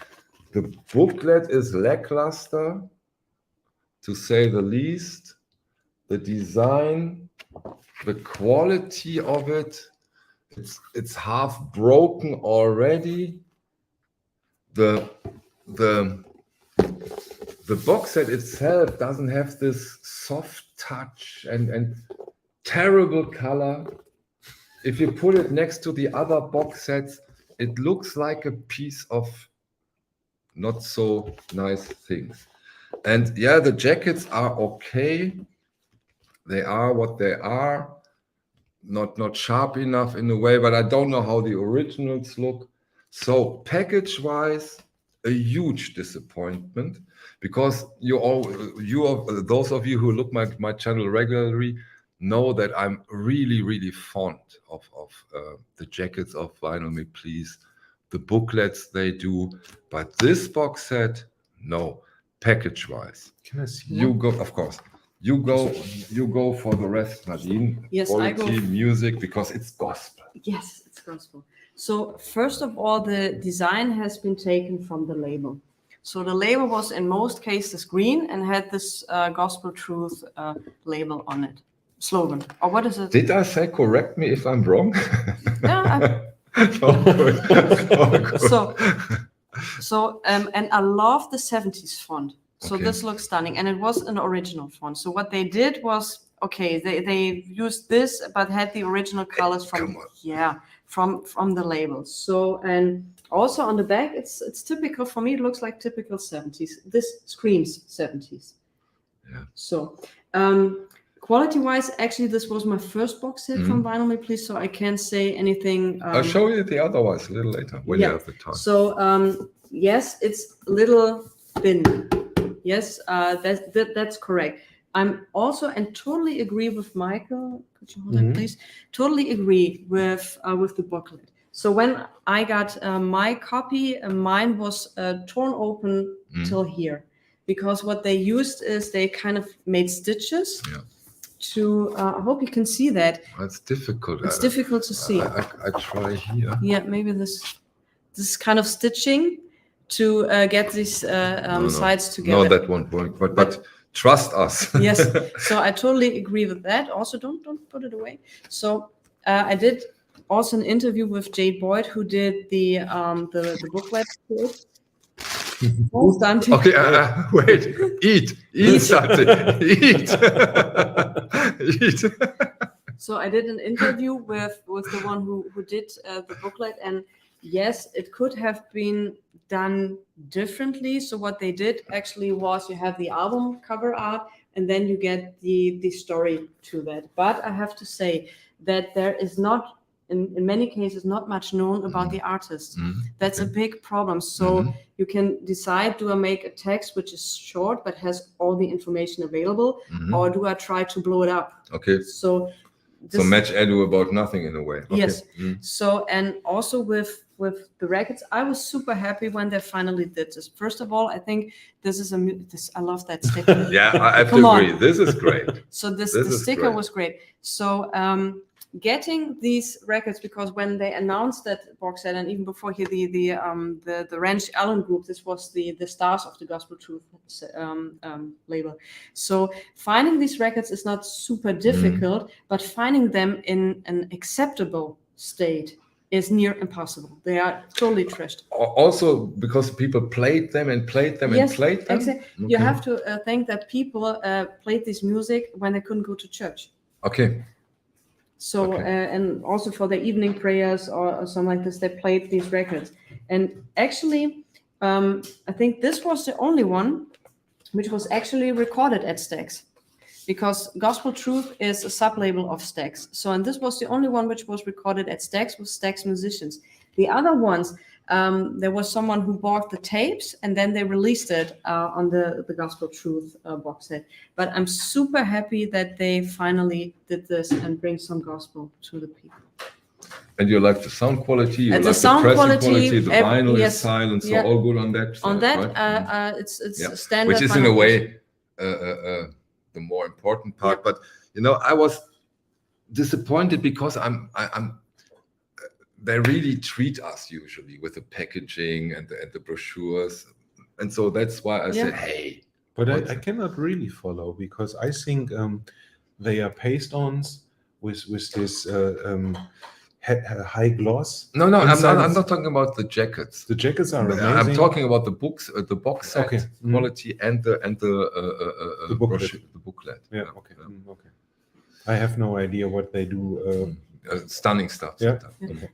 The booklet is lackluster, to say the least. The design, the quality of it, it's half broken already. The box set itself doesn't have this soft touch and terrible color. If you put it next to the other box sets, it looks like a piece of not so nice things. And yeah, the jackets are okay. They are what they are. Not sharp enough in a way, but I don't know how the originals look. So package-wise, a huge disappointment, because those of you who look my channel regularly know that I'm really, really fond of the jackets of Vinyl Me Please, the booklets they do, but this box set, no. Package-wise, Can I see? you go, of course. You go for the rest, Nadine. Yes, I go. Quality music, because it's gospel. Yes, it's gospel. So first of all, the design has been taken from the label. So the label was in most cases green and had this Gospel Truth label on it. Slogan. Or what is it? Did I say, correct me if I'm wrong? Yeah. So, And I love the 70s font. So Okay. this looks stunning, and it was an original font. So what they did was, okay, they used this, but had the original colors Come from on. the label. So, and also on the back, it's typical for me. It looks like typical 70s. This screams 70s. Yeah. So, quality-wise, actually, this was my first box set from Vinyl Me Please, so I can't say anything. I'll show you the other ones a little later when you have the time. So, yes, it's a little thin. Yes, that's correct. I'm also, and totally agree with Michael. Could you hold that, please? Totally agree with the booklet. So when I got my copy, mine was torn open till here, because what they used is they kind of made stitches. Yeah. To I hope you can see that. It's difficult. It's difficult to see. I try here. Yeah, maybe this kind of stitching to get these sides together. No, that won't work. But trust us. Yes, so I totally agree with that. Also, don't put it away. So I did also an interview with Jade Boyd, who did the booklet. Stunty. Okay, wait. Eat something. Eat. Eat. So I did an interview with the one who did the booklet, and yes, it could have been done differently. So what they did actually was you have the album cover art, and then you get the story to that. But I have to say that there is not, in many cases, not much known about the artist. That's a big problem. So you can decide, do I make a text which is short but has all the information available, or do I try to blow it up? Okay. So match Edu about nothing in a way. Okay. Yes. So, and also with the records, I was super happy when they finally did this. First of all, I think this is I love that sticker. Yeah, I have to agree. This is great. So the sticker was great. So getting these records, because when they announced that box set, and even before here the Ranch Allen group, this was the Stars of the Gospel Truth label. So finding these records is not super difficult, but finding them in an acceptable state is near impossible. They are totally trashed. Also because people played them and played them and played them. Exactly. Okay. You have to think that people played this music when they couldn't go to church. Okay. So and also for their evening prayers or something like this, they played these records. And actually, I think this was the only one which was actually recorded at Stax, because Gospel Truth is a sub-label of Stax. So, and this was the only one which was recorded at Stax with Stax musicians. The other ones, there was someone who bought the tapes and then they released it on the Gospel Truth box set. But I'm super happy that they finally did this and bring some gospel to the people. And you like the sound quality, you like the sound pressing quality, the vinyl is silent, so all good on that. On that, right? it's standard. Which is in a way the more important part. But you know, I was disappointed because they really treat us usually with the packaging and the brochures, and so that's why I said, hey. But I cannot really follow, because I think they are paste-ons with this high gloss. No, I'm not talking about the jackets. The jackets are amazing. I'm talking about the books, the box set quality and the booklet. Yeah. Okay. Okay. I have no idea what they do. Stunning stuff. Yeah.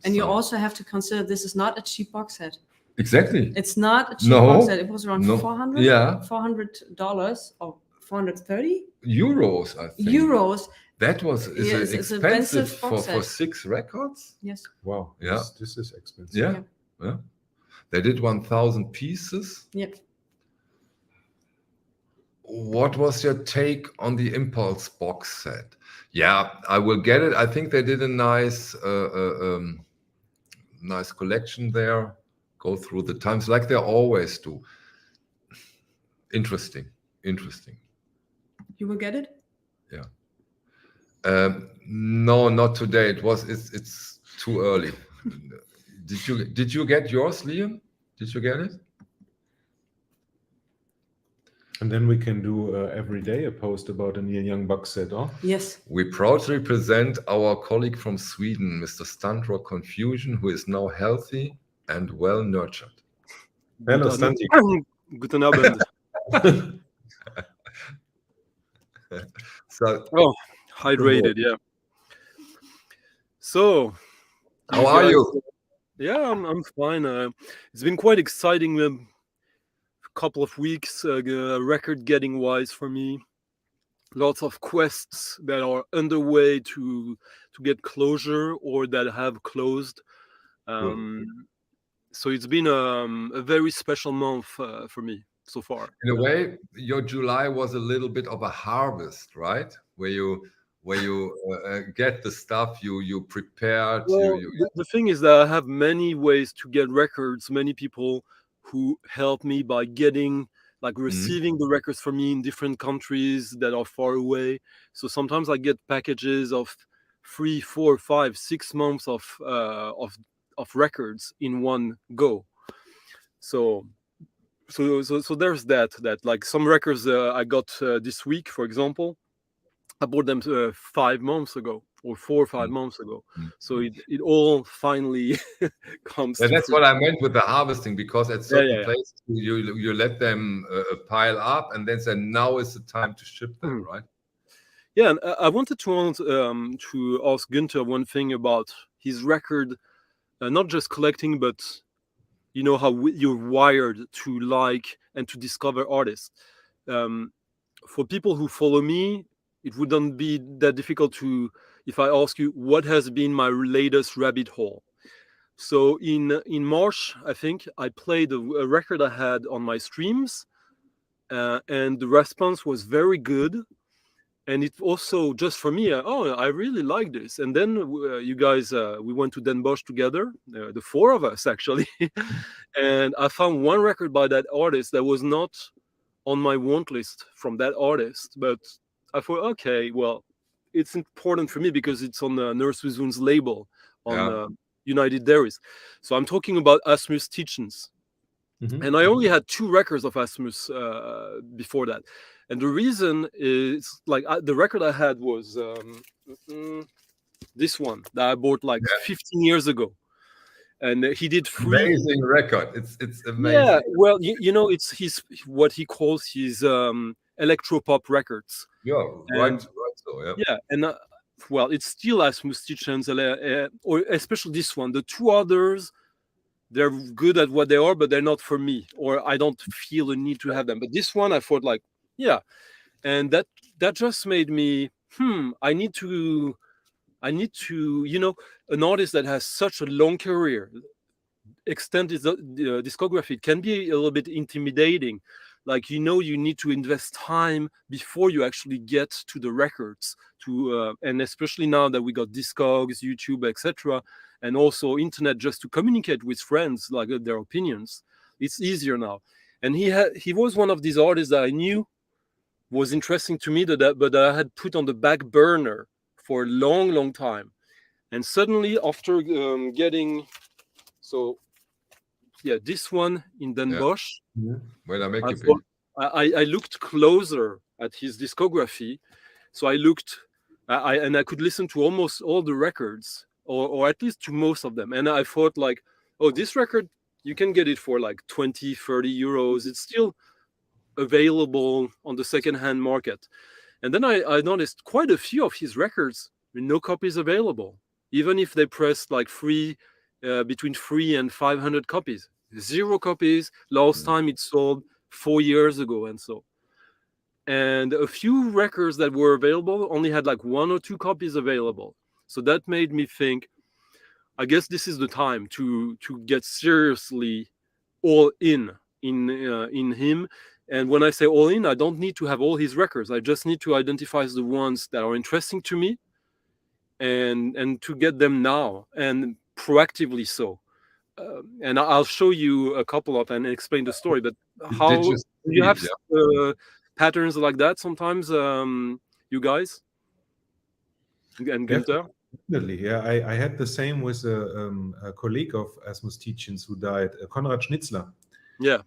And you also have to consider this is not a cheap box set. Exactly. It's not a cheap box set. It was around $400. Yeah. $400 or 430 euros. I think. Euros. That was expensive for 6 records. Yes. Wow. Yeah. This is expensive. Yeah. They did 1,000 pieces. Yep. What was your take on the Impulse box set? Yeah, I will get it. I think they did a nice nice collection there. Go through the times like they always do. Interesting. You will get it? Yeah. No, not today. It's too early. Did you get yours, Liam? Did you get it? And then we can do every day a post about a Neil Young box set, huh? Yes. We proudly present our colleague from Sweden, Mr. Stuntrock Confusion, who is now healthy and well nurtured. Hello, Stunty. Guten Abend. So, hydrated, yeah. So, how are you? Yeah, I'm fine. It's been quite exciting. Couple of weeks record getting wise for me. Lots of quests that are underway to get closure or that have closed. So it's been a very special month for me so far. In a way, your July was a little bit of a harvest, right? Where you get the stuff you prepared. Well, the thing is that I have many ways to get records, many people who help me by getting, like, receiving the records from me in different countries that are far away. So sometimes I get packages of 3, 4, 5, 6 months of records in one go. So there's that. Like some records I got this week, for example, I bought them 5 months ago. Or 4 or 5 months ago. So it all finally comes. And that's what I meant with the harvesting, because at certain places you let them pile up and then say now is the time to ship them, right? Yeah, and I wanted to ask Günter one thing about his record not just collecting, but you know how you're wired to like and to discover artists. For people who follow me, it wouldn't be that difficult to, if I ask you what has been my latest rabbit hole. So in March, I think I played a record I had on my streams, and the response was very good. And it also, just for me, oh, I really like this. And then you guys, we went to Den Bosch together, the four of us actually, and I found one record by that artist that was not on my want list from that artist, but I thought, okay, well, it's important for me because it's on the REISSUES label on United Dairies. So I'm talking about Asmus Teachings. And I only had 2 records of Asmus before that. And the reason is, like, the record I had was this one that I bought like 15 years ago. And he did 3 amazing record. It's amazing. Yeah, well, you know, it's his, what he calls his electropop records. Yeah, right. So yeah. Yeah, and well, it's still Asmus Teachings, or especially this one. The 2 others, they're good at what they are, but they're not for me, or I don't feel a need to have them. But this one, I thought, like, yeah, and that just made me, I need to, you know, an artist that has such a long career, extend his discography, can be a little bit intimidating. Like, you know, you need to invest time before you actually get to the records, to and especially now that we got Discogs, YouTube, etc., and also internet, just to communicate with friends, like their opinions. It's easier now. And he was one of these artists that I knew was interesting to me, but I had put on the back burner for a long time. And suddenly, after getting, so yeah, this one in Den Bosch. Well, I looked closer at his discography, so I looked, and I could listen to almost all the records, or at least to most of them. And I thought, like, oh, this record, you can get it for like 20, 30 euros. It's still available on the second-hand market. And then I noticed quite a few of his records, no copies available, even if they pressed like between 3 and 500 copies. 0 copies. Last time it sold 4 years ago, and so. And a few records that were available only had like 1 or 2 copies available. So that made me think, I guess this is the time to get seriously all in him. And when I say all in, I don't need to have all his records. I just need to identify the ones that are interesting to me, and to get them now, and proactively so. And I'll show you a couple of and explain the story. But how you have patterns like that sometimes, you guys and Günther? Definitely, yeah. I had the same with a colleague of Asmus Teachings who died, Konrad Schnitzler. Yeah.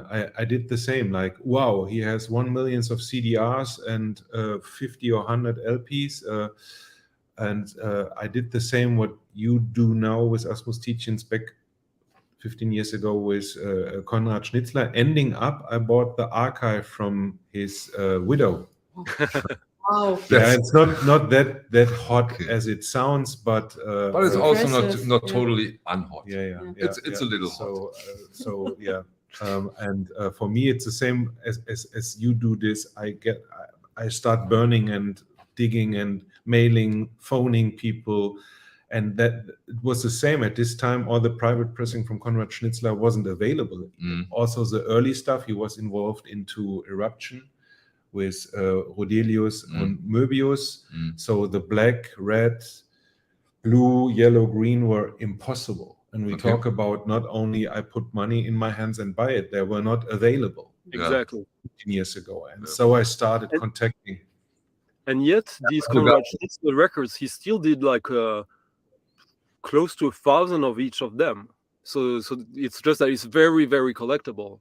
I did the same. Like, wow, he has 1 million of CDRs and 50 or 100 LPs. And I did the same what you do now with Asmus Teachings back 15 years ago with Konrad Schnitzler. Ending up, I bought the archive from his widow. Wow. Yeah, it's not that hot as it sounds, but it's also not totally unhot. Yeah. It's a little hot. So yeah. And for me, it's the same as you do this. I start burning and digging and mailing, phoning people, and that it was the same at this time. All the private pressing from Konrad Schnitzler wasn't available. Also, the early stuff, he was involved into Eruption with Rodelius and Möbius. So the black, red, blue, yellow, green were impossible. And we talk about not only I put money in my hands and buy it, they were not available. Exactly. 15 years ago. And so I started contacting. And yet, these Konrad Schnitzler records, he still did like close to 1,000 of each of them. So it's just that it's very, very collectible.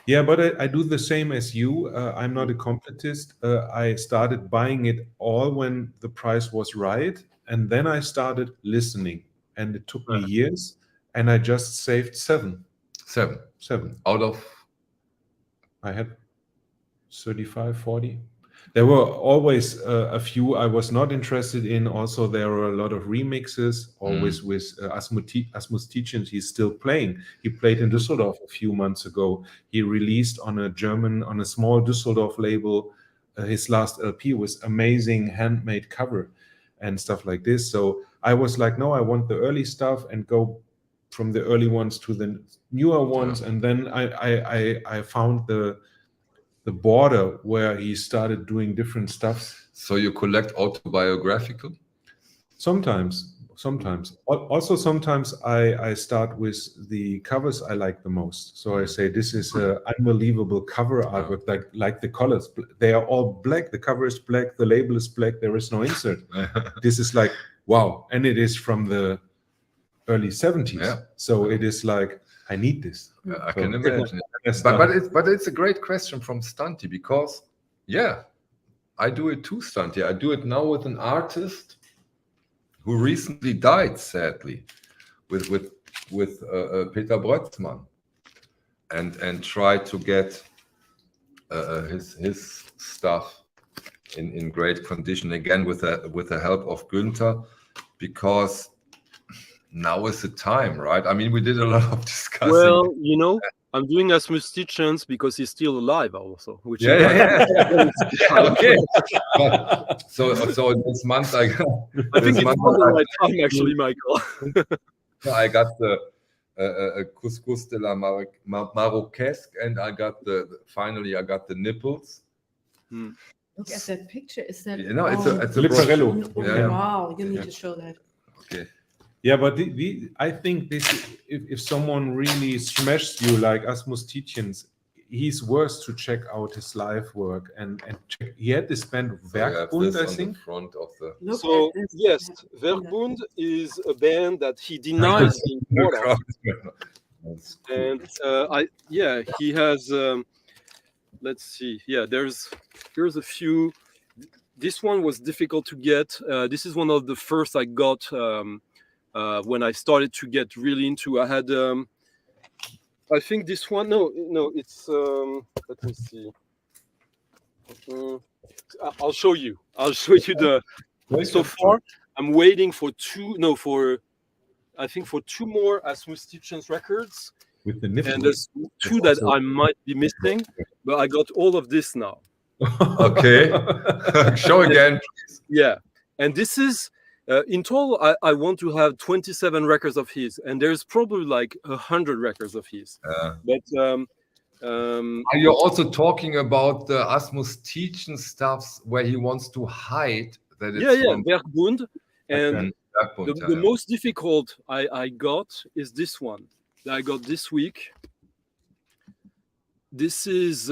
Yeah, but I do the same as you. I'm not a completist. I started buying it all when the price was right. And then I started listening. And it took me years. And I just saved 7. 7. Out of, I had 35, 40. There were always a few I was not interested in. Also, there were a lot of remixes, always with Asmus Tietjens. He's still playing. He played in Düsseldorf a few months ago. He released on a small Düsseldorf label, his last LP with amazing handmade cover and stuff like this. So I was like, no, I want the early stuff and go from the early ones to the newer ones. And then I found the border where he started doing different stuff. So you collect autobiographical? Sometimes. Also, sometimes I start with the covers I like the most. So I say, this is an unbelievable cover artwork, like the colors. They are all black. The cover is black. The label is black. There is no insert. This is like, wow. And it is from the early 70s. Yeah. So it is like, I need this. I can imagine. But it's a great question from Stunty, because I do it too, Stunty. I do it now with an artist who recently died, sadly, with Peter Brötzmann, and try to get his stuff in great condition again with the help of Günter, because now is the time, right? I mean, we did a lot of discussing. Well, I'm doing Asmus Tietjens because he's still alive, also. Which Okay. So this month I think it's more than my time, actually, Michael. I got the Couscous de la Maroquesque, and finally I got the nipples. Look at that picture. Is that? It's a Lipparello. Wow, you need to show that. Okay. Yeah, but I think this, if someone really smashed you like Asmus Tietjens, he's worth to check out his live work and check. He had this band Werkbund, I think. The front of the. So yes, Werkbund is a band that he denies being part of. And he has. Let's see. Yeah, here's a few. This one was difficult to get. This is one of the first I got. When I started to get really into, I had, I think this one, no, it's, let me see. I'll show you the, so far, I'm waiting for two more Asmus Tietjens records. With the nipples. And there's two that I might be missing, but I got all of this now. Okay. Show again, please. Yeah. And this is, in total, I want to have 27 records of his, and there's probably like 100 records of his. But are you also talking about the Asmus Tietjens stuffs where he wants to hide that it's from Werkbund, and the most difficult I got is this one that I got this week. This is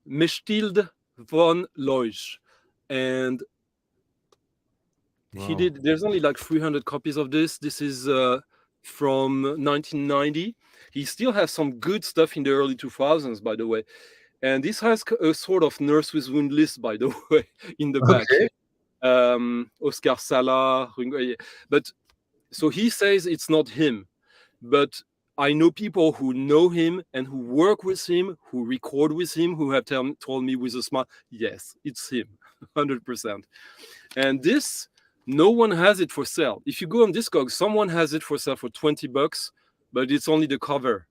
Mechtilde von Leusch, and he did. There's only like 300 copies of this. This is from 1990. He still has some good stuff in the early 2000s, by the way. And this has a sort of Nurse with Wound list, by the way, in the back. Oscar Sala. But so he says it's not him. But I know people who know him and who work with him, who record with him, who have told me with a smile, yes, it's him, 100%. And this, no one has it for sale. If you go on Discogs, someone has it for sale for $20, but it's only the cover.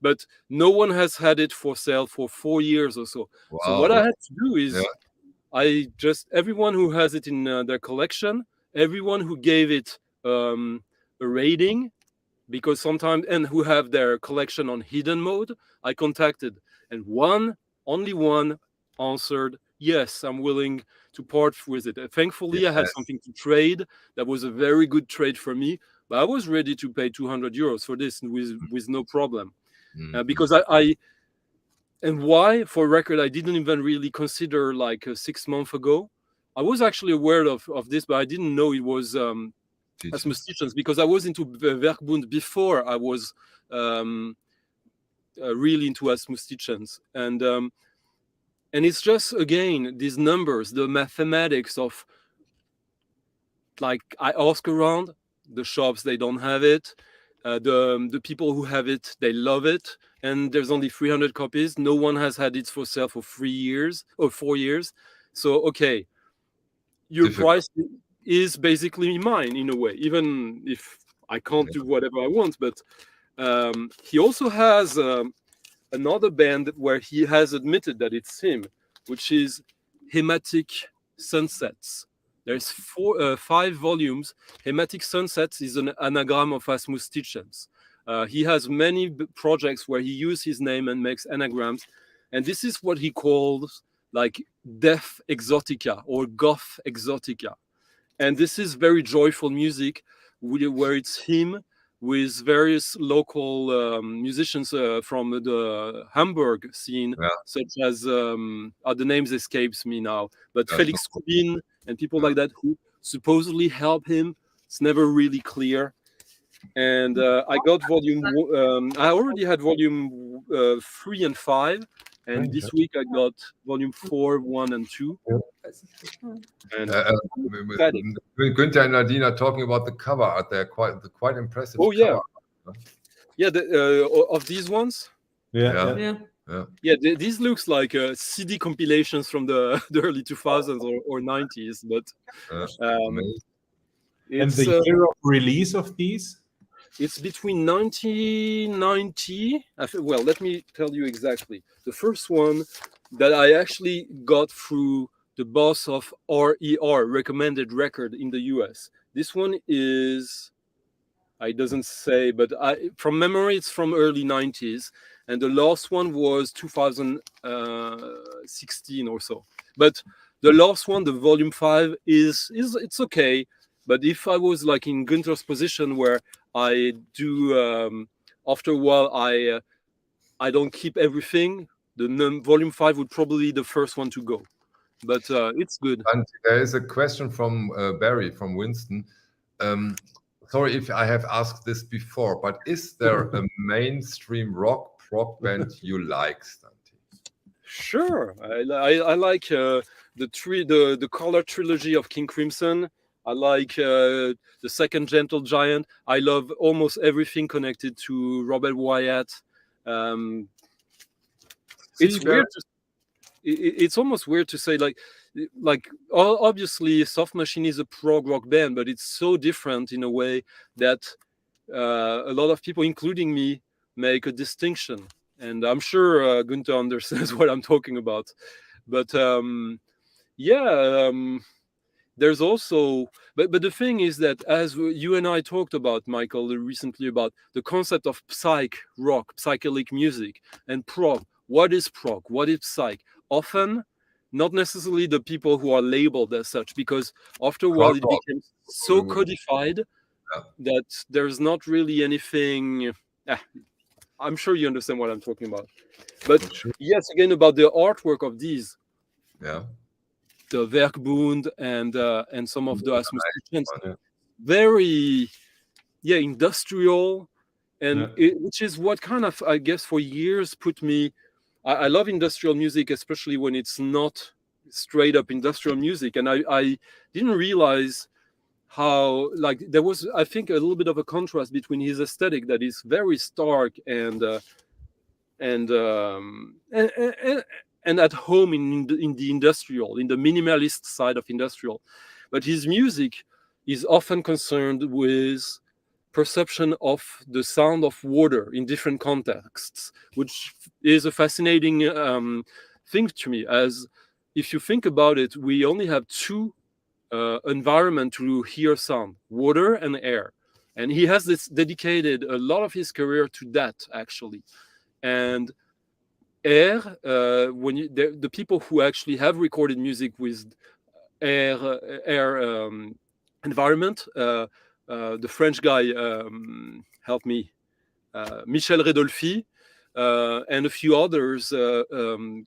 But no one has had it for sale for 4 years or so. Wow. So what I had to do is, everyone who has it in their collection, everyone who gave it a rating, because sometimes, and who have their collection on hidden mode, I contacted, and only one answered, yes, I'm willing to part with it. Thankfully, I had something to trade. That was a very good trade for me, but I was ready to pay 200 euros for this with no problem. Because and why, for record, I didn't even really consider like 6 months ago. I was actually aware of this, but I didn't know it was Asmus Tietjens, because I was into Werkbund before I was really into Asmus Tietjens. And it's just, again, these numbers, the mathematics of, like, I ask around, the shops, they don't have it. The people who have it, they love it. and there's only 300 copies. No one has had it for sale for 3 years or 4 years. So okay, your Difficult. price is basically mine in a way, even if I can't do whatever I want. But he also has another band where he has admitted that it's him, which is Hematic Sunsets. There's 5 volumes. Hematic Sunsets is an anagram of Asmus Stitchens. He has many projects where he uses his name and makes anagrams, and this is what he calls like death exotica or goth exotica. And this is very joyful music where it's him with various local musicians from the Hamburg scene, such as the names escapes me now, but Felix Kubin and people like that who supposedly help him. It's never really clear. And I got I already had volume 3 and 5, and this week I got volume 4, 1, and 2. And Günter and Nadine are talking about the cover art. They're quite impressive. Oh yeah, cover. Yeah. Of these ones. Yeah. These looks like CD compilations from the early 2000s or 90s, but and the year of release of these? It's between 1990. Well, let me tell you exactly. The first one that I actually got through the boss of RER, Recommended Record in the US. This one is, it doesn't say, but from memory, it's from early 90s. And the last one was 2016 or so. But the last one, the volume 5, it's okay. But if I was like in Günter's position where I do, after a while, I don't keep everything, the volume 5 would probably be the first one to go. But it's good. And there is a question from Barry, from Winston. Sorry if I have asked this before, but is there a mainstream rock prog band you like, Stunty? Sure. I like the Color trilogy of King Crimson. I like the second Gentle Giant. I love almost everything connected to Robert Wyatt. It's weird. It's almost weird to say like obviously Soft Machine is a prog rock band, but it's so different in a way that a lot of people, including me, make a distinction. And I'm sure Günter understands what I'm talking about. But there's also, but the thing is that as you and I talked about, Michael, recently about the concept of psych rock, psychedelic music, and prog. What is prog? What is psych? Often, not necessarily the people who are labeled as such, because after a while it became so codified that there's not really anything. I'm sure you understand what I'm talking about. But yes, again, about the artwork of these. Yeah. The Werkbund and some of the Asmus Stitchens, very industrial, and which is what kind of, I guess, for years put me. I love industrial music, especially when it's not straight up industrial music, and I didn't realize how like there was, I think, a little bit of a contrast between his aesthetic that is very stark and at home in the industrial, in the minimalist side of industrial. But his music is often concerned with perception of the sound of water in different contexts, which is a fascinating thing to me, as if you think about it, we only have 2 environments to hear sound, water and air. And he has dedicated a lot of his career to that, actually. And air, the people who actually have recorded music with air environment, the French guy, help me, Michel Redolfi, and a few others in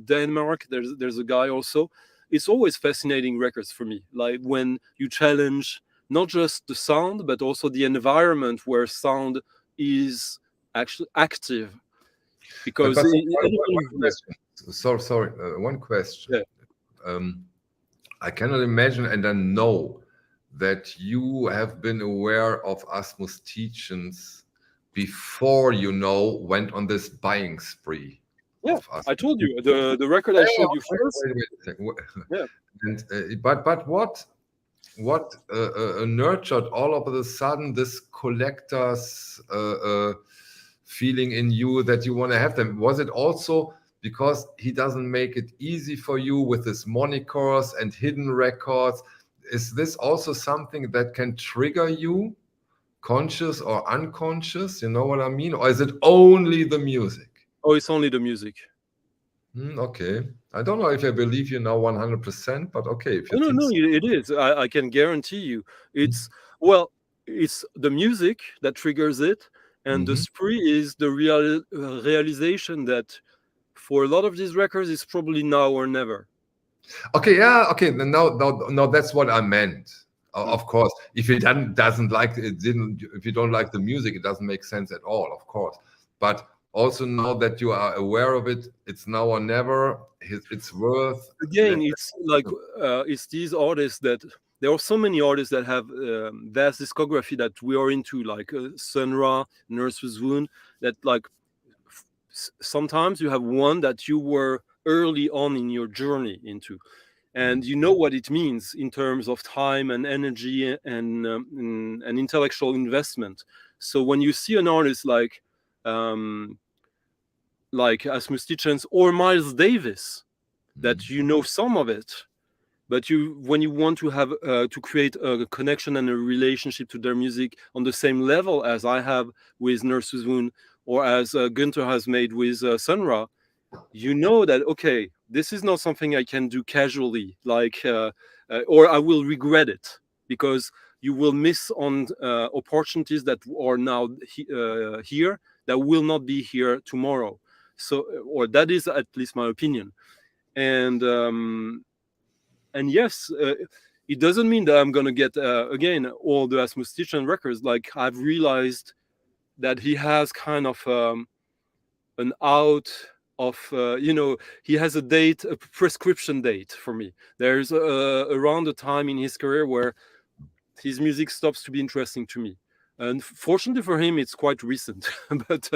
Denmark. There's a guy also. It's always fascinating records for me, like when you challenge not just the sound, but also the environment where sound is actually active. Because one question. I cannot imagine, and I know that you have been aware of Asmus Stitchens before went on this buying spree. Yeah, of us. I told you the record I showed you first. Wait a second. Yeah. And but what nurtured all of a sudden this collector's feeling in you that you want to have them? Was it also because he doesn't make it easy for you with his monikers and hidden records? Is this also something that can trigger you, conscious or unconscious? You know what I mean? Or is it only the music? Oh, it's only the music. Okay. I don't know if I believe you now 100%, but okay. If you No, think no, so. it is. I can guarantee you. It's well, it's the music that triggers it, and the spree is the realization that for a lot of these records, it's probably now or never. Okay, yeah, okay. Then now that's what I meant. Of course, if you doesn't like it, if you don't like the music, it doesn't make sense at all. Of course, but also now that you are aware of it, it's now or never. It's worth. Again, it's like it's these artists that there are so many artists that have vast discography that we are into, like Sun Ra, Nurse's Wound. That like sometimes you have one that you were early on in your journey into, and you know what it means in terms of time and energy and intellectual investment. So when you see an artist like Asmus Tietjens or Miles Davis, that you know some of it, but when you want to have to create a connection and a relationship to their music on the same level as I have with Nurse's Wound or as Günter has made with Sun Ra, you know that okay, this is not something I can do casually, like or I will regret it, because you will miss on opportunities that are now here that will not be here tomorrow. So, or that is at least my opinion. And yes, it doesn't mean that I'm gonna get again all the Asmus Tietjens records. Like I've realized that he has kind of an out of he has a date, a prescription date for me. There's around a time in his career where his music stops to be interesting to me. And fortunately for him, it's quite recent, but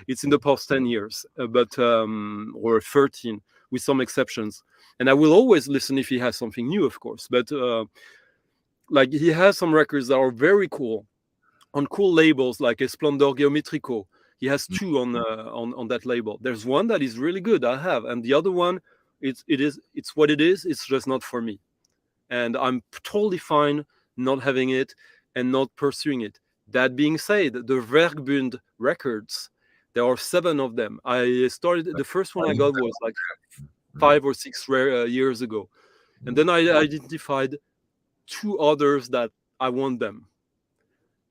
it's in the past 10 years, or 13, with some exceptions. And I will always listen if he has something new, of course. But like he has some records that are very cool on cool labels like Esplendor Geometrico. He has two on that label. There's one that is really good, I have, and the other one, it's what it is. It's just not for me, and I'm totally fine not having it and not pursuing it. That being said, the Werkbund records, there are 7 of them. I started, the first one I got was like 5 or 6 years ago. And then I identified 2 others that I want them.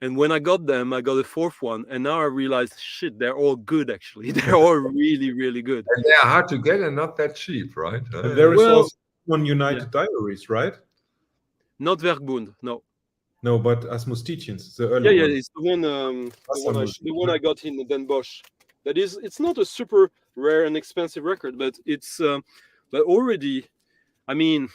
And when I got them, I got a 4th one. And now I realized, shit, they're all good, actually. They're all really, really good. And they're hard to get and not that cheap, right? And there is also on United Diaries, right? Not Werkbund, no. No, but Asmus Tietjens, the early one. It's the one I got in Den Bosch. That is, it's not a super rare and expensive record, but it's but already, I mean,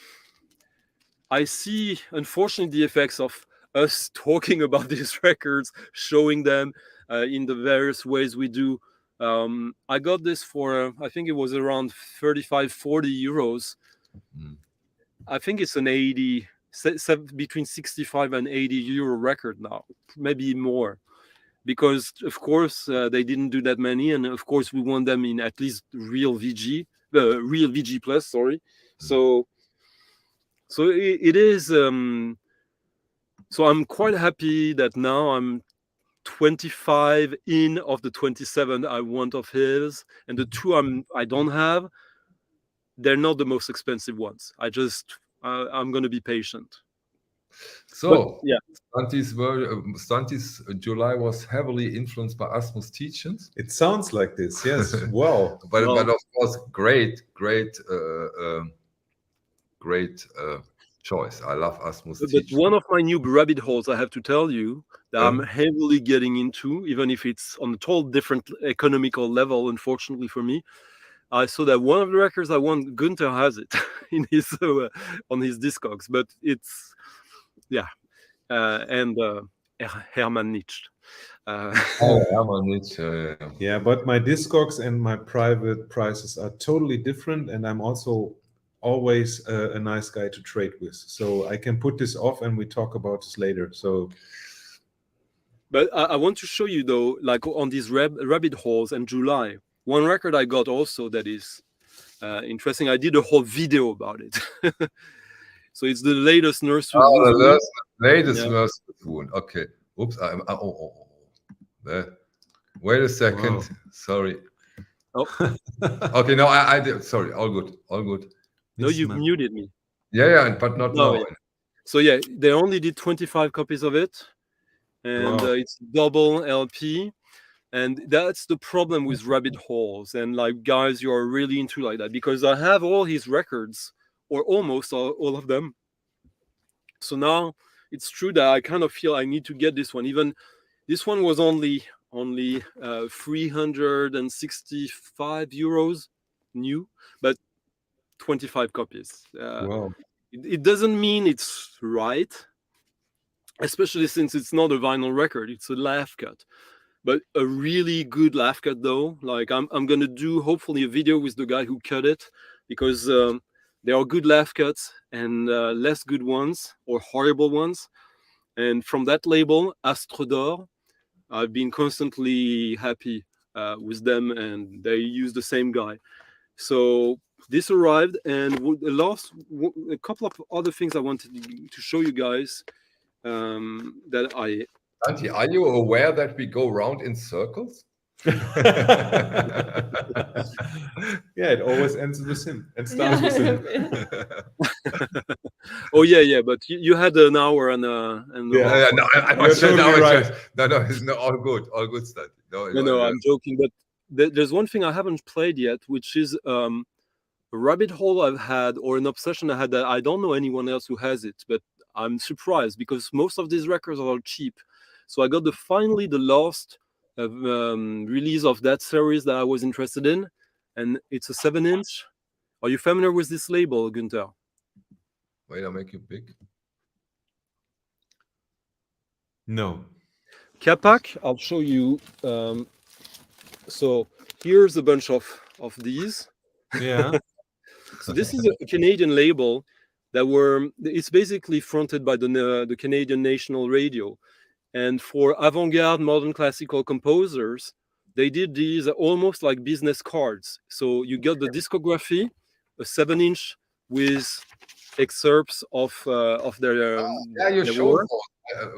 I see unfortunately the effects of us talking about these records, showing them in the various ways we do. I got this for I think it was around 35-40 euros. I think it's an 80. Between 65 and 80 euro record now, maybe more, because of course they didn't do that many, and of course we want them in at least real VG plus. Sorry, so it is. So I'm quite happy that now I'm 25 in of the 27 I want of his, and the 2 I don't have. They're not the most expensive ones. I'm going to be patient. So, but, yeah, Stunty's July was heavily influenced by Asmus Tietjens. It sounds like this, yes. Wow. But of course, great choice. I love Asmus Tietjens. But one of my new rabbit holes, I have to tell you, that I'm heavily getting into, even if it's on a total different economical level, unfortunately for me. I saw that one of the records I want, Günter has it in his on his Discogs, but it's and Hermann Nietzsche. Oh, man, it's, Yeah, but my Discogs and my private prices are totally different, and I'm also always a nice guy to trade with. So I can put this off, and we talk about this later. So, But I want to show you though, like on these rabbit holes in July, one record I got also that is interesting. I did a whole video about it. So it's the latest nursery. the latest Yeah. nursery food. Okay. Oops. There. Wait a second. Wow. Sorry. Oh. Okay. No, I did. Sorry. All good. All good. No, you've muted me. Yeah, but not No, now. yeah. So yeah, they only did 25 copies of it, and Wow. it's double LP. And that's the problem with rabbit holes. And like, guys, you are really into like that, because I have all his records, or almost all of them. So now it's true that I kind of feel I need to get this one. Even this one was only 365 euros new, but 25 copies. Wow. It doesn't mean it's right, especially since it's not a vinyl record, it's a laugh cut. But a really good laugh cut though. Like I'm gonna do hopefully a video with the guy who cut it, because there are good laugh cuts and less good ones or horrible ones. And from that label, Astrodor, I've been constantly happy with them, and they use the same guy. So this arrived, and a couple of other things I wanted to show you guys that I. Auntie, are you aware that we go round in circles? Yeah, it always ends with him and starts with him. Oh yeah, but you had an hour and no, I'm totally right. No, all good stuff. No, I'm joking. But there's one thing I haven't played yet, which is a rabbit hole I've had, or an obsession I had that I don't know anyone else who has it, but I'm surprised because most of these records are cheap. So I got finally the last release of that series that I was interested in, and it's a 7-inch. Are you familiar with this label, Günther? Wait, I'll make you big. No. Capac, I'll show you. So here's a bunch of these. Yeah. So this is a Canadian label it's basically fronted by the Canadian National Radio. And for avant-garde modern classical composers, they did these almost like business cards. So you got the discography, a 7-inch with excerpts of their yeah, you their showed work.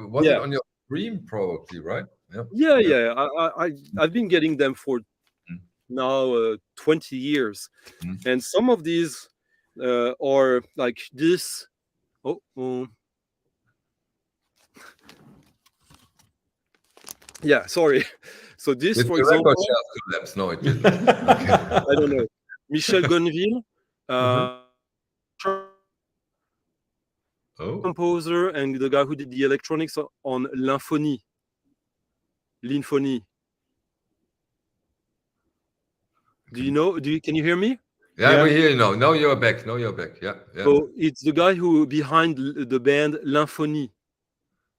Was it on your stream probably, right? Yeah. I've been getting them for now 20 years. And some of these are like this. Yeah, sorry. So this, for example, no, it didn't. Okay. I don't know. Michel Gonville, composer, and the guy who did the electronics on L'Infonie. Do you know? Can you hear me? Yeah, we hear you now. Now you're back. Yeah. So it's the guy who behind the band L'Infonie.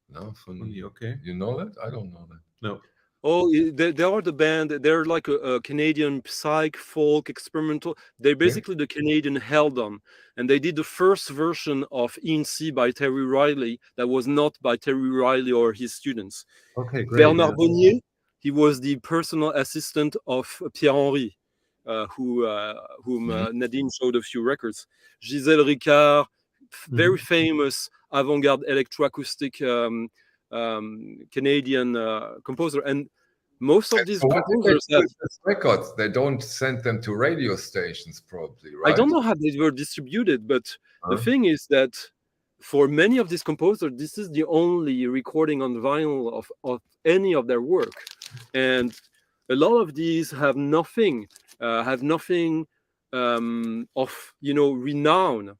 L'Infonie, okay. You know that? I don't know that. No. Oh, they are the band. They're like a Canadian psych, folk, experimental. They're basically the Canadian Heldon. And they did the first version of In C by Terry Riley that was not by Terry Riley or his students. Okay, great. Bernard Bonnier, he was the personal assistant of Pierre-Henri, whom Nadine showed a few records. Gisèle Ricard, very famous avant-garde electroacoustic Canadian composer, and most of these composers have records. They don't send them to radio stations, probably, right? I don't know how they were distributed, but the thing is that for many of these composers, this is the only recording on vinyl of any of their work, and a lot of these have nothing of renown.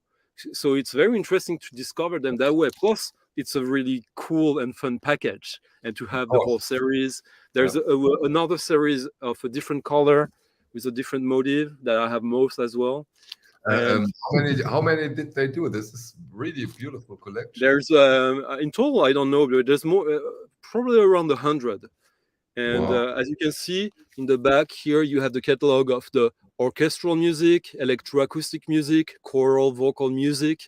So it's very interesting to discover them that way. Plus, it's a really cool and fun package, and to have the whole series. There's another series of a different color with a different motive that I have most as well. How many did they do? This is really a beautiful collection. There's in total, I don't know, but there's more, probably around 100. And Wow. as you can see in the back here, you have the catalog of the orchestral music, electroacoustic music, choral vocal music.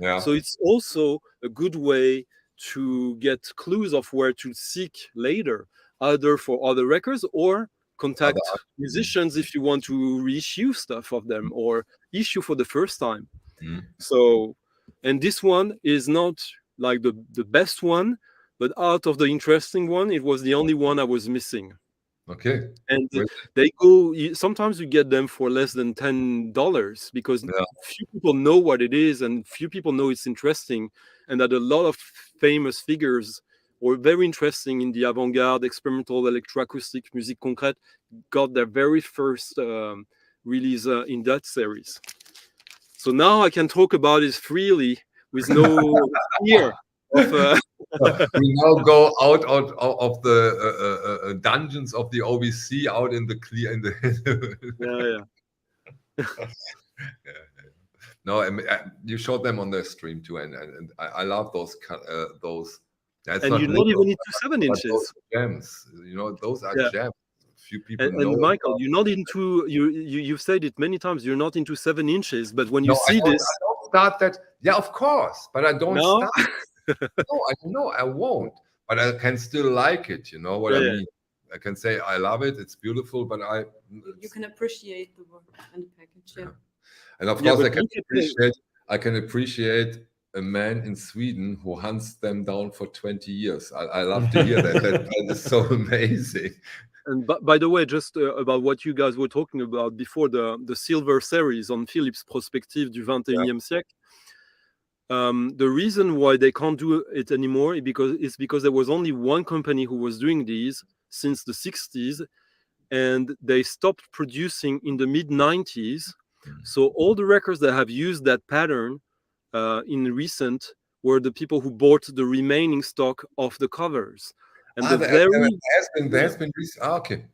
Yeah. So it's also a good way to get clues of where to seek later, either for other records or contact musicians if you want to reissue stuff of them or issue for the first time. So, and this one is not like the best one, but out of the interesting one, it was the only one I was missing. Okay. And Great. they go, sometimes you get them for less than $10 because few people know what it is and few people know it's interesting, and that a lot of famous figures or very interesting in the avant-garde experimental electroacoustic musique concrète got their very first release in that series. So now I can talk about it freely with no fear of we now go out of the dungeons of the OVC out in the clear in the No, you showed them on the stream too, and I love those that's and you not even into 7 inches gems, you know, those are gems. Few people and know. Michael, you're not into you've said it many times, you're not into 7 inches, but when you see this, I don't start that. Yeah, of course, but I don't no? start. No, I won't. But I can still like it. You know what I mean? I can say I love it. It's beautiful, but you can appreciate the work and the package. Yeah. And of course, I can appreciate a man in Sweden who hunts them down for 20 years. I love to hear that. That is so amazing. And by the way, just about what you guys were talking about before, the silver series on Philips Prospective du 21e siècle. The reason why they can't do it anymore is because there was only one company who was doing these since the 60s, and they stopped producing in the mid-90s. So all the records that have used that pattern in recent were the people who bought the remaining stock of the covers. And there has been okay.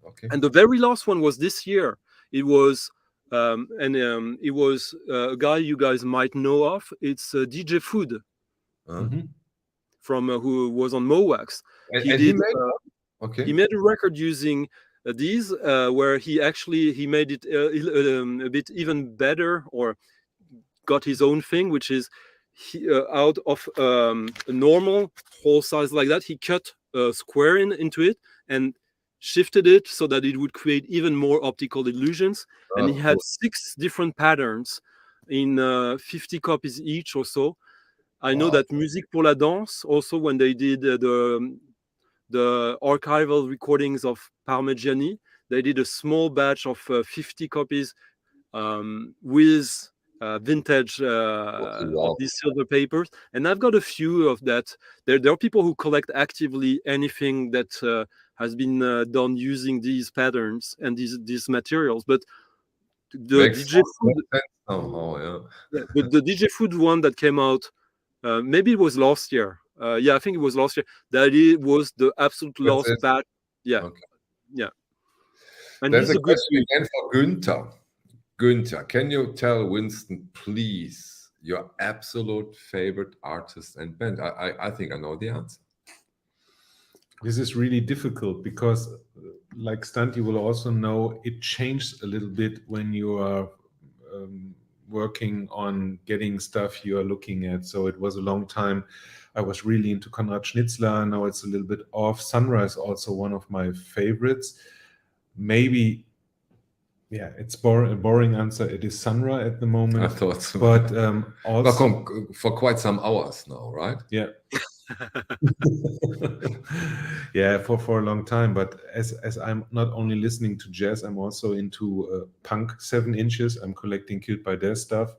Okay. And the very last one was this year. It was it was a guy you guys might know of. It's DJ Food from who was on Mowax. He made a record using these where he made it a bit even better, or got his own thing, which is out of a normal hole size like that, he cut a square into it and shifted it so that it would create even more optical illusions. And he had 6 different patterns in 50 copies each or so. I know that Musique pour la Danse also, when they did the archival recordings of Parmigiani, they did a small batch of 50 copies with vintage of these silver papers. And I've got a few of that. There are people who collect actively anything that has been done using these patterns and these materials. But the DJ Food, the DJ Food one that came out, maybe it was last year. I think it was last year. That it was the absolute last batch. Yeah. And there's a question again for Günther. Günther, can you tell Winston, please, your absolute favorite artist and band? I think I know the answer. This is really difficult because, like Stunty will also know, it changed a little bit when you are working on getting stuff you are looking at. So it was a long time. I was really into Konrad Schnitzler. Now it's a little bit off. Sunra is also one of my favorites. Maybe, it's a boring answer. It is Sunra at the moment. I thought so. But also for quite some hours now, right? Yeah. For a long time. But as I'm not only listening to jazz, I'm also into punk 7 inches. I'm collecting Killed by Death stuff,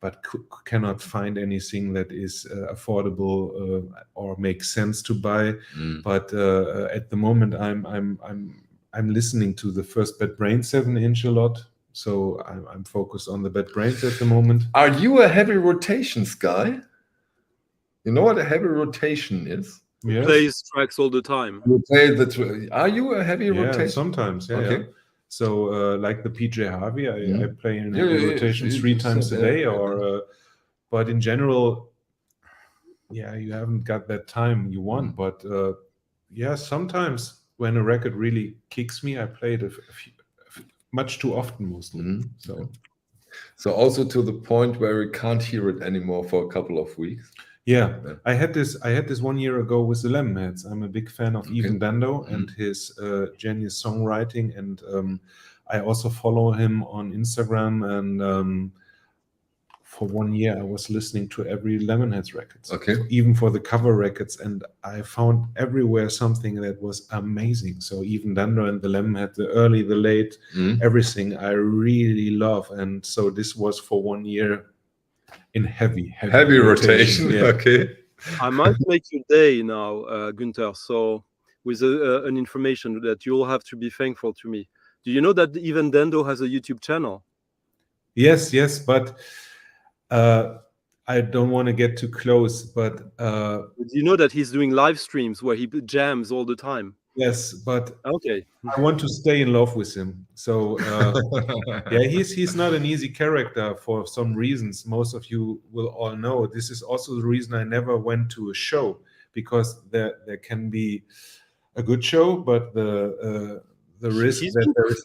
but cannot find anything that is affordable or makes sense to buy. But at the moment, I'm listening to the first Bad Brains 7-inch a lot. So I'm focused on the Bad Brains at the moment. Are you a heavy rotations guy? You know what a heavy rotation is? Yes. Plays tracks all the time. You play are you a heavy rotation? Sometimes, Okay. So like the PJ Harvey, I play in heavy rotation 3 times a day, but in general, you haven't got that time you want. But yeah, sometimes when a record really kicks me, I play it much too often, mostly. So also to the point where we can't hear it anymore for a couple of weeks. Yeah, I had this 1 year ago with the Lemonheads. I'm a big fan of Ivan Dando and his genius songwriting, and I also follow him on Instagram. And for 1 year, I was listening to every Lemonheads records, even for the cover records, and I found everywhere something that was amazing. So Ivan Dando and the Lemonhead, the early, the late, everything I really love. And so this was for 1 year in heavy rotation. Yeah. Okay. I might make your day now, Günter. So with an information that you'll have to be thankful to me. Do you know that even Dando has a YouTube channel? Yes, but I don't want to get too close. But do you know that he's doing live streams where he jams all the time? Yes, but okay, I want to stay in love with him. So yeah, he's not an easy character for some reasons. Most of you will all know. This is also the reason I never went to a show, because there can be a good show, but the risk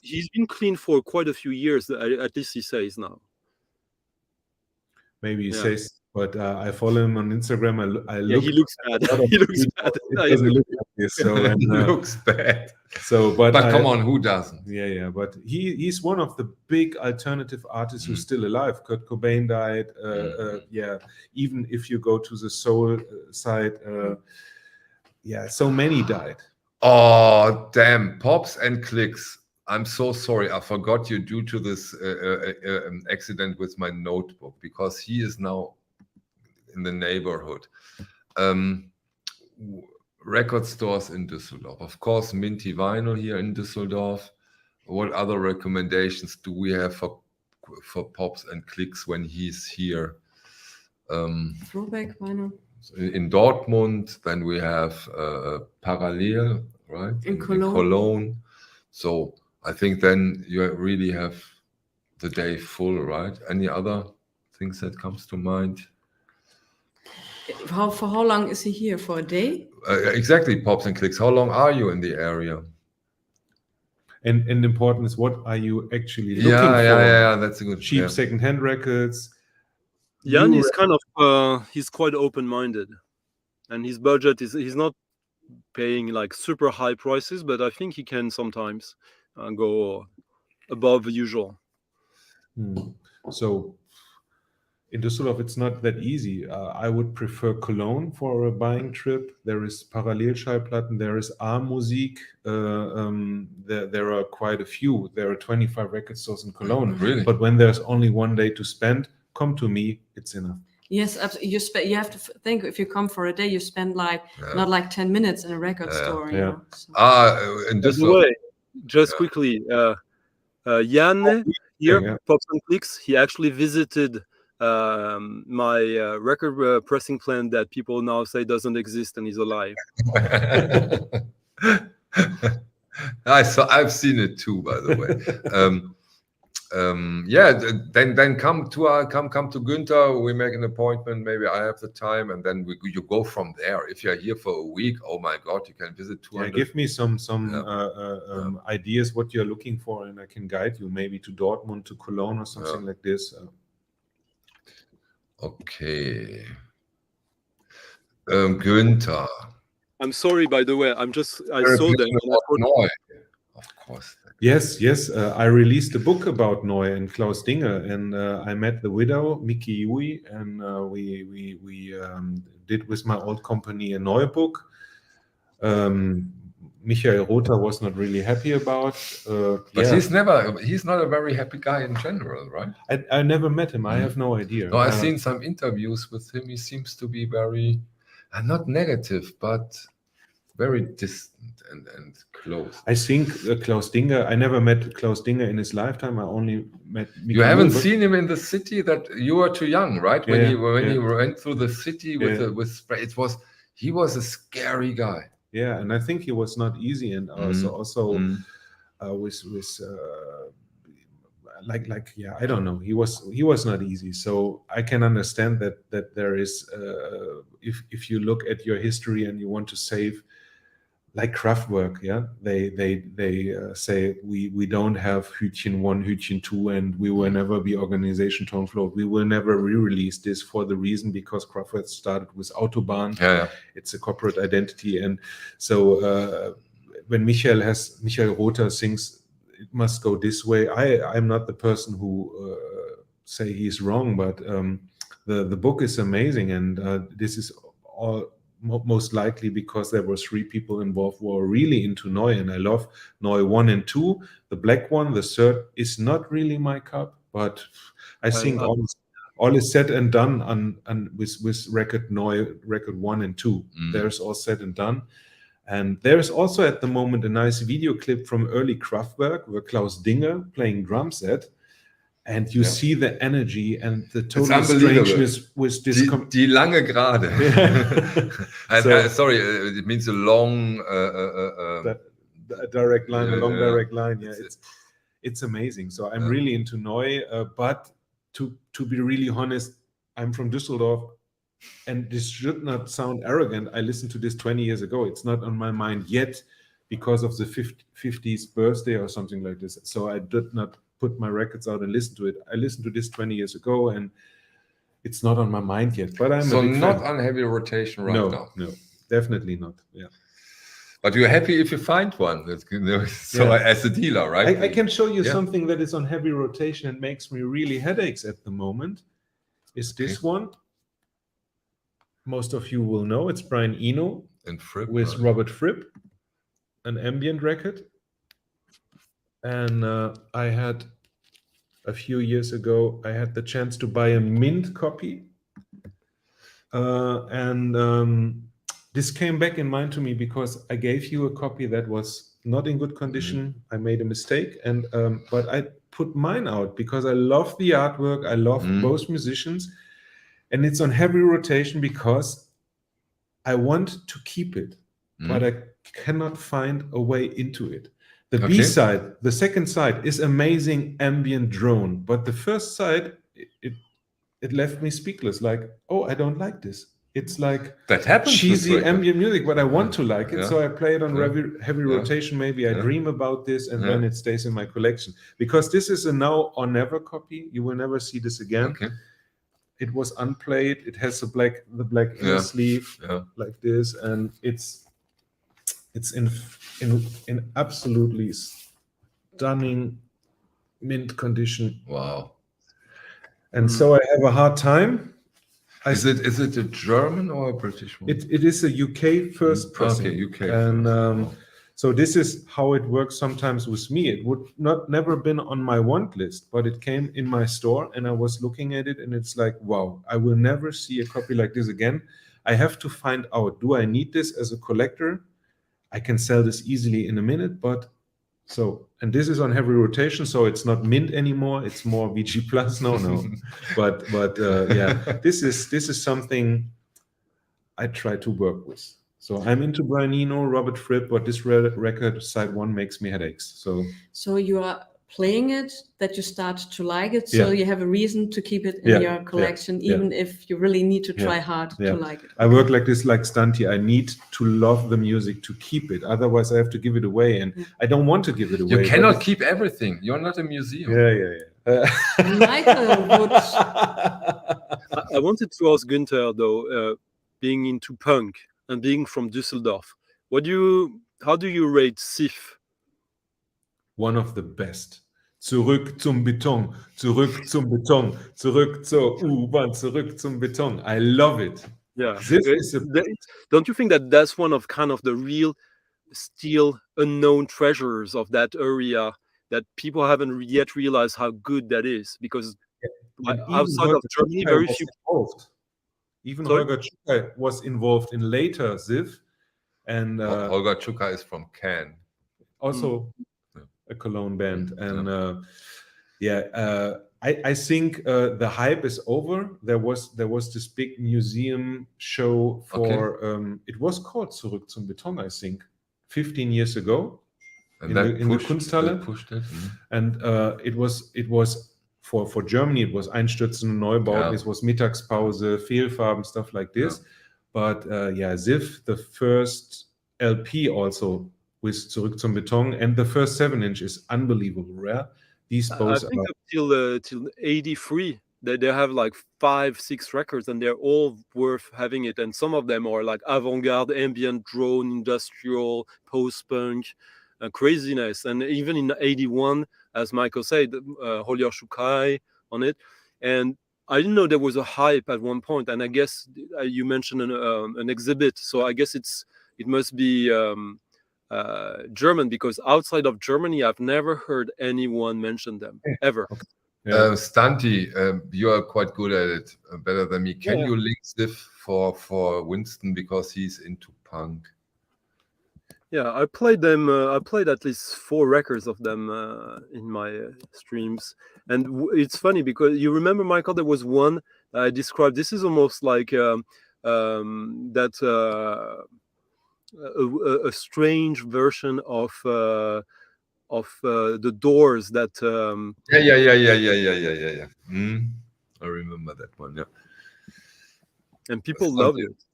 he's been clean for quite a few years. At least he says now. Maybe he says. But I follow him on Instagram. I look. He looks bad. He looks bad. It doesn't look like this. So, and, he looks bad. So, but come on, who doesn't? Yeah. But he's one of the big alternative artists who's still alive. Kurt Cobain died. Yeah. Even if you go to the soul side, so many died. Oh damn! Pops and Clicks. I'm so sorry. I forgot you due to this accident with my notebook, because he is now in the neighborhood. Record stores in Düsseldorf. Of course, Minty Vinyl here in Düsseldorf. What other recommendations do we have for Pops and Clicks when he's here? Throwback Vinyl. In Dortmund, then we have Parallel, right? In Cologne. So I think then you really have the day full, right? Any other things that comes to mind? For how long is he here? For a day? Exactly, Pops and Clicks. How long are you in the area? And important is, what are you actually looking for? Yeah, that's a good cheap second-hand records. Jan is kind of he's quite open-minded, and his budget he's not paying like super high prices, but I think he can sometimes go above the usual. So in Düsseldorf, it's not that easy. I would prefer Cologne for a buying trip. There is Parallelschallplatten, there is A-Musik. There are quite a few. There are 25 record stores in Cologne. Really? But when there's only one day to spend, come to me, it's enough. Yes, absolutely. You have to think, if you come for a day, you spend not like 10 minutes in a record store. You know, so. In By the way, just quickly, Jan here, Pops and Clicks, he actually visited my record pressing plant that people now say doesn't exist and is alive. I've seen it too, by the way. Then come to Günter. We make an appointment. Maybe I have the time, and then you go from there. If you're here for a week, oh my God, you can visit 200. Give me some ideas what you're looking for, and I can guide you maybe to Dortmund, to Cologne, or something like this. Okay. Günter. I'm sorry, by the way. I saw them. Of course. Yes. I released a book about Neu and Klaus Dinger, and I met the widow, Miki Yui, and we did with my old company a Neu book. Michael Rother was not really happy about. But he's not a very happy guy in general, right? I never met him. I have no idea. No, I've seen some interviews with him. He seems to be very, not negative, but very distant and close. I think Klaus Dinger, I never met Klaus Dinger in his lifetime. I only met Mickey. You haven't seen him in the city? That you were too young, right? When he went through the city with spray, he was a scary guy. Yeah, and I think he was not easy, and also with I don't know. He was not easy. So I can understand that there is if you look at your history and you want to save like Kraftwerk, yeah, they say we don't have Hütchen 1, Hütchen 2, and we will never be organization Tone Float. We will never re-release this for the reason because Kraftwerk started with Autobahn. Yeah. It's a corporate identity, and so when Michael Rother sings, it must go this way. I'm not the person who say he's wrong, but the book is amazing, and this is all. Most likely because there were 3 people involved who were really into Neu, and I love Neu 1 and 2. The black one, the third, is not really my cup, but I think all is said and done on with record Neu, record 1 and 2. There's all said and done. And there's also at the moment a nice video clip from early Kraftwerk where Klaus Dinger playing drums at. And you see the energy and the total strangeness with this. Die lange Gerade. So, sorry, it means a long direct line, a long direct line. Yeah, it's amazing. So I'm really into Neu, but to be really honest, I'm from Düsseldorf, and this should not sound arrogant. I listened to this 20 years ago. It's not on my mind yet because of the 50th birthday or something like this. So I did not put my records out and listen to it. I listened to this 20 years ago, and it's not on my mind yet. But I'm so a big not fan. on heavy rotation right now. No, definitely not. Yeah. But you're happy if you find one. So as a dealer, right? I can show you something that is on heavy rotation and makes me really headaches at the moment. Is this one? Most of you will know. It's Brian Eno and Fripp, with Robert Fripp, an ambient record. And I had a few years ago, I had the chance to buy a mint copy. This came back in mind to me because I gave you a copy that was not in good condition. I made a mistake, and but I put mine out because I love the artwork. I love both musicians, and it's on heavy rotation because I want to keep it, but I cannot find a way into it. The B side, the second side, is amazing ambient drone, but the first side, it left me speechless. Like, oh, I don't like this. It's like that happens cheesy ambient music, but I want to like it, Yeah. so I play it on heavy rotation. Maybe I dream about this, and then it stays in my collection. Because this is a now or never copy. You will never see this again. Okay. It was unplayed. It has the black inner sleeve like this, and it's in absolutely stunning mint condition. Wow. And so I have a hard time. Is it a German or a British one? It is a UK first pressing. Okay, UK. And so this is how it works sometimes with me. It would never been on my want list, but it came in my store and I was looking at it and it's like, wow, I will never see a copy like this again. I have to find out, do I need this as a collector? I can sell this easily in a minute, but so, and this is on heavy rotation, so it's not mint anymore. It's more VG plus. No. but yeah, this is something I try to work with. So I'm into Brian Eno, Robert Fripp, but this record side 1 makes me headaches. So you are playing it, that you start to like it, so you have a reason to keep it in your collection, even if you really need to try hard to like it. I work like this, like Stunty. I need to love the music to keep it. Otherwise, I have to give it away, and I don't want to give it away. You cannot keep everything. You're not a museum. Michael would. I wanted to ask Günter, though, being into punk and being from Düsseldorf, how do you rate SIF? One of the best. Zurück zum Beton, zurück zum Beton, zurück zur U-Bahn, zurück zum Beton. I love it. Yeah. Don't you think that that's one of kind of the real still unknown treasures of that area, that people haven't yet realized how good that is? Because outside of Germany, very few. Even Holger Czukaj was involved in later SIF. And Holger Czukaj is from Cannes. Also a Cologne band. And I think the hype is over. There was this big museum show for it was called Zurück zum Beton, I think, 15 years ago, in the Kunsthalle. Pushed it. And it was for Germany, it was Einstürzen, Neubau, it was Mittagspause, Fehlfarben, stuff like this. But SIF, the first LP also with Zurück zum Beton, and the first 7-inch is unbelievable rare. These I both think are up till 83 they have like 5-6 records, and they're all worth having it. And some of them are like avant-garde, ambient, drone, industrial, post-punk, craziness. And even in 81, as Michael said, Holger Schukai on it. And I didn't know there was a hype at one point. And I guess you mentioned an exhibit, so I guess it must be German, because outside of Germany, I've never heard anyone mention them ever. Okay. Yeah. Stunty, you are quite good at it, better than me. Can Yeah. you link this for Winston, because he's into punk? Yeah, I played them. I played at least 4 records of them in my streams, and it's funny because you remember, Michael, there was one I described. This is almost like that a strange version of the Doors. That Yeah. I remember that one. Yeah, and people love it.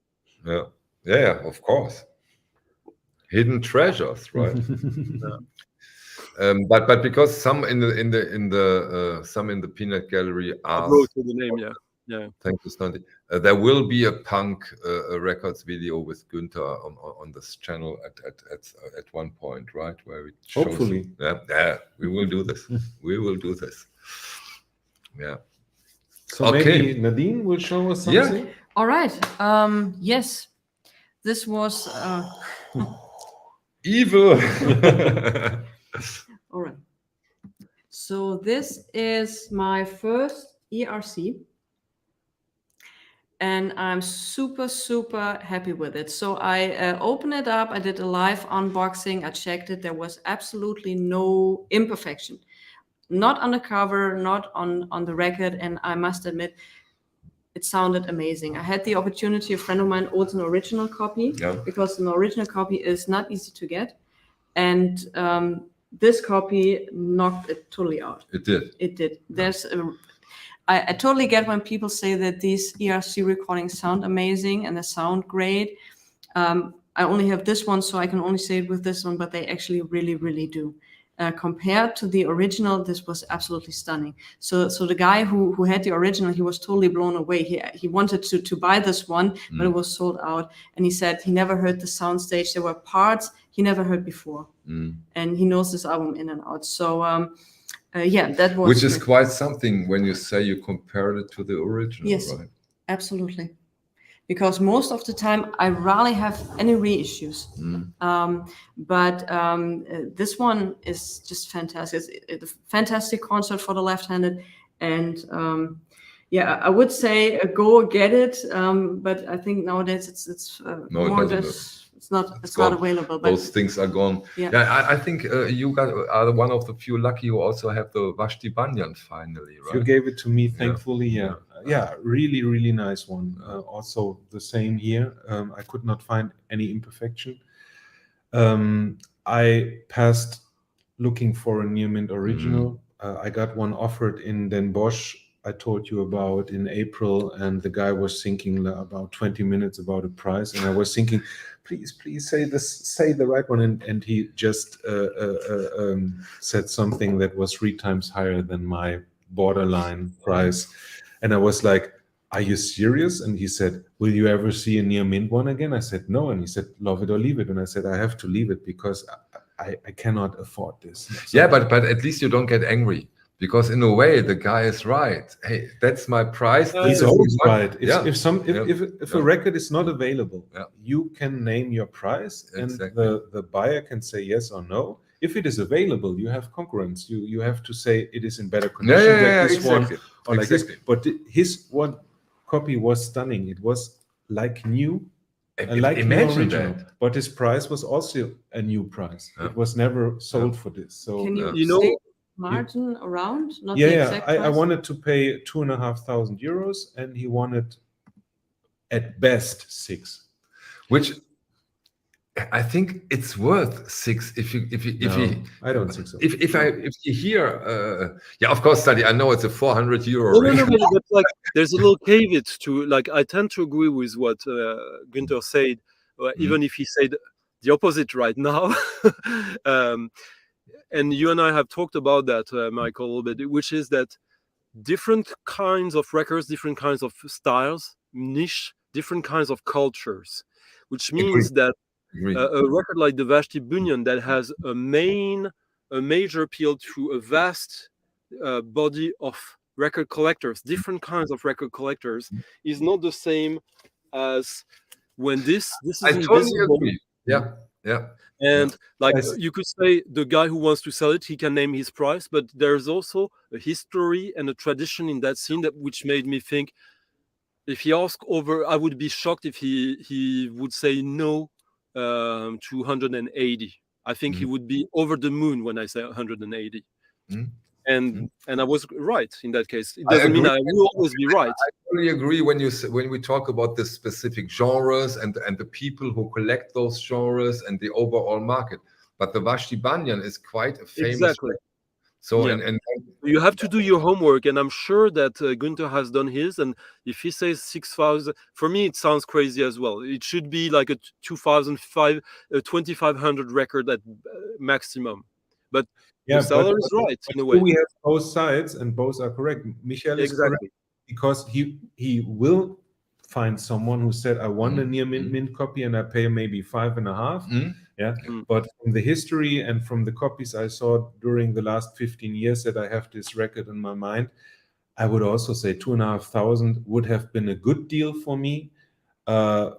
Yeah, of course. Hidden treasures, right? But because some in the peanut gallery I asked, wrote the name. Yeah. Thank you, Stunty. There will be a punk records video with Günter on this channel at one point, right? Where it shows, Hopefully. Yeah, we will do this. We will do this. Yeah. So Okay. maybe Nadine will show us something. Yeah. All right. Yes, this was Evil. all right. So this is my first ERC, and I'm super happy with it. So I opened it up, I did a live unboxing, I checked it. There was absolutely no imperfection, not on the cover, not on the record, and I must admit, it sounded amazing. I had the opportunity, a friend of mine owns an original copy, because an original copy is not easy to get, and this copy knocked it totally out. It did. There's I totally get when people say that these ERC recordings sound amazing and they sound great. I only have this one, so I can only say it with this one, but they actually really do. Compared to the original, this was absolutely stunning. So the guy who had the original, he was totally blown away. He wanted to buy this one, but it was sold out. And he said he never heard the soundstage. There were parts he never heard before. And he knows this album in and out. So yeah, that was... Which is quite something when you say you compared it to the original, yes, right? Absolutely. Because most of the time I rarely have any reissues. But this one is just fantastic. It's a fantastic concert for the left-handed, and yeah, I would say go get it. But I think nowadays it's more or less it's not available. But those things are gone. Yeah, I think you are one of the few lucky who also have the Vashti Banyan finally, right? You gave it to me, thankfully. Yeah, really nice one. Also the same here. I could not find any imperfection. I passed looking for a near mint original. I got one offered in Den Bosch, I told you about, in April, and the guy was thinking about 20 minutes about a price, and I was thinking, please say the right one, and he just said something that was 3 times higher than my borderline price, and I was like, are you serious? And he said, will you ever see a near mint one again? I said no, and he said, love it or leave it, and I said, I have to leave it because I cannot afford this. So, yeah, but at least you don't get angry. Because in a way, the guy is right. Hey, that's my price. He's always right. If a record is not available, you can name your price, and the buyer can say yes or no. If it is available, you have concurrence. You have to say it is in better condition than this one, or like this. But his one copy was stunning. It was like new. Like imagine original, that. but his price was also a new price. It was never sold for this. So can you know margin around? Not the exact price? I wanted to pay 2,500 euros, and he wanted at best 6, which I think it's worth 6 if you I don't think so. If you hear yeah, of course, Study, I know it's a 400 euro. No, but like there's a little caveat to, like, I tend to agree with what Günter said, even if he said the opposite right now. And you and I have talked about that, Michael, a little bit, which is that different kinds of records, different kinds of styles, niche, different kinds of cultures, which means that a record like the Vashti Bunyan that has a major appeal to a vast body of record collectors, different kinds of record collectors, is not the same as when this is I totally invisible. agree. Yeah. And like you could say, the guy who wants to sell it, he can name his price, but there's also a history and a tradition in that scene that which made me think, if he asked over, I would be shocked if he would say no to 180. I think he would be over the moon when I say 180. And I was right in that case. It doesn't mean I will always be right. I totally agree when we talk about the specific genres and the people who collect those genres and the overall market. But the Vashti Bunyan is quite a famous. Exactly. So Yeah. and you have to do your homework, and I'm sure that Günter has done his. And if he says 6,000, for me it sounds crazy as well. It should be like a 2,500 record at maximum. But the seller is right in a way. We have both sides, and both are correct. Michael is correct because he will find someone who said, I want a near mint copy and I pay maybe 5.5. But from the history and from the copies I saw during the last 15 years that I have this record in my mind, I would also say 2,500 would have been a good deal for me. But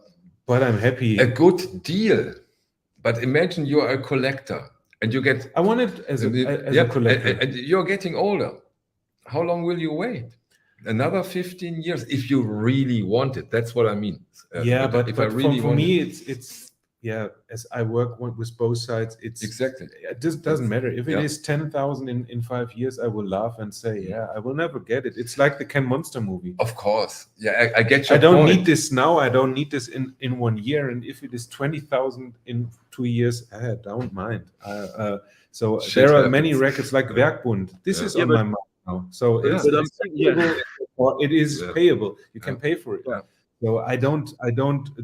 I'm happy. A good deal. But imagine you are a collector and you get. I want it as a collector. And you're getting older. How long will you wait? Another 15 years if you really want it. That's what I mean. But if I really for me, it's as I work with both sides, it's exactly. It just doesn't matter if it is 10,000 in 5 years. I will laugh and say, I will never get it. It's like the Ken Monster movie. Of course, I get your I don't point. need this now. I don't need this in 1 year. And if it is 20,000 in 2 years, I don't mind. So there are many records like Werkbund. This is on my mind now. So it is payable. You can pay for it. So I don't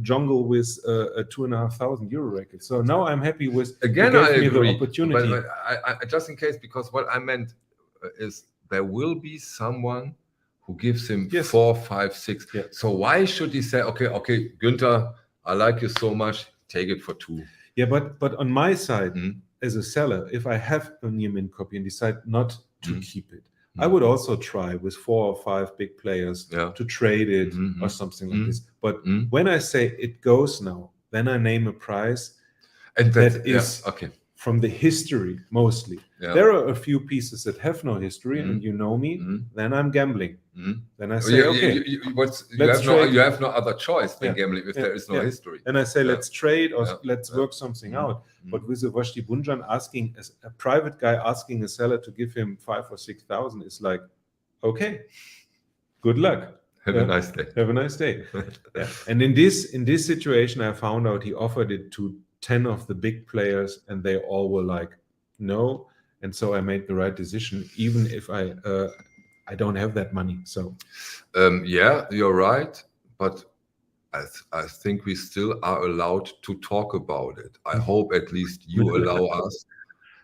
jungle with a 2,500 euro record. So now I'm happy with I agree. The opportunity. But I just in case, because what I meant is there will be someone who gives him 4, 5, 6. Yeah. So why should he say, okay, Günter, I like you so much, take it for 2? Yeah, but on my side, as a seller, if I have a near mint copy and decide not to keep it, I would also try with 4 or 5 big players to trade it or something like this. But when I say it goes now, then I name a price and that is from the history mostly. Yeah. There are a few pieces that have no history, and you know me, then I'm gambling. Then I say, you have no other choice than gambling if there is no history. And I say, let's trade or let's work something out. But with the Vashti Bunyan asking, a private guy asking a seller to give him 5,000 or 6,000 is like, okay, good luck. Have a nice day. Have a nice day. And in this situation, I found out he offered it to 10 of the big players, and they all were like, no. And so I made the right decision, even if I don't have that money. So, you're right, but I think we still are allowed to talk about it. I hope at least you allow us.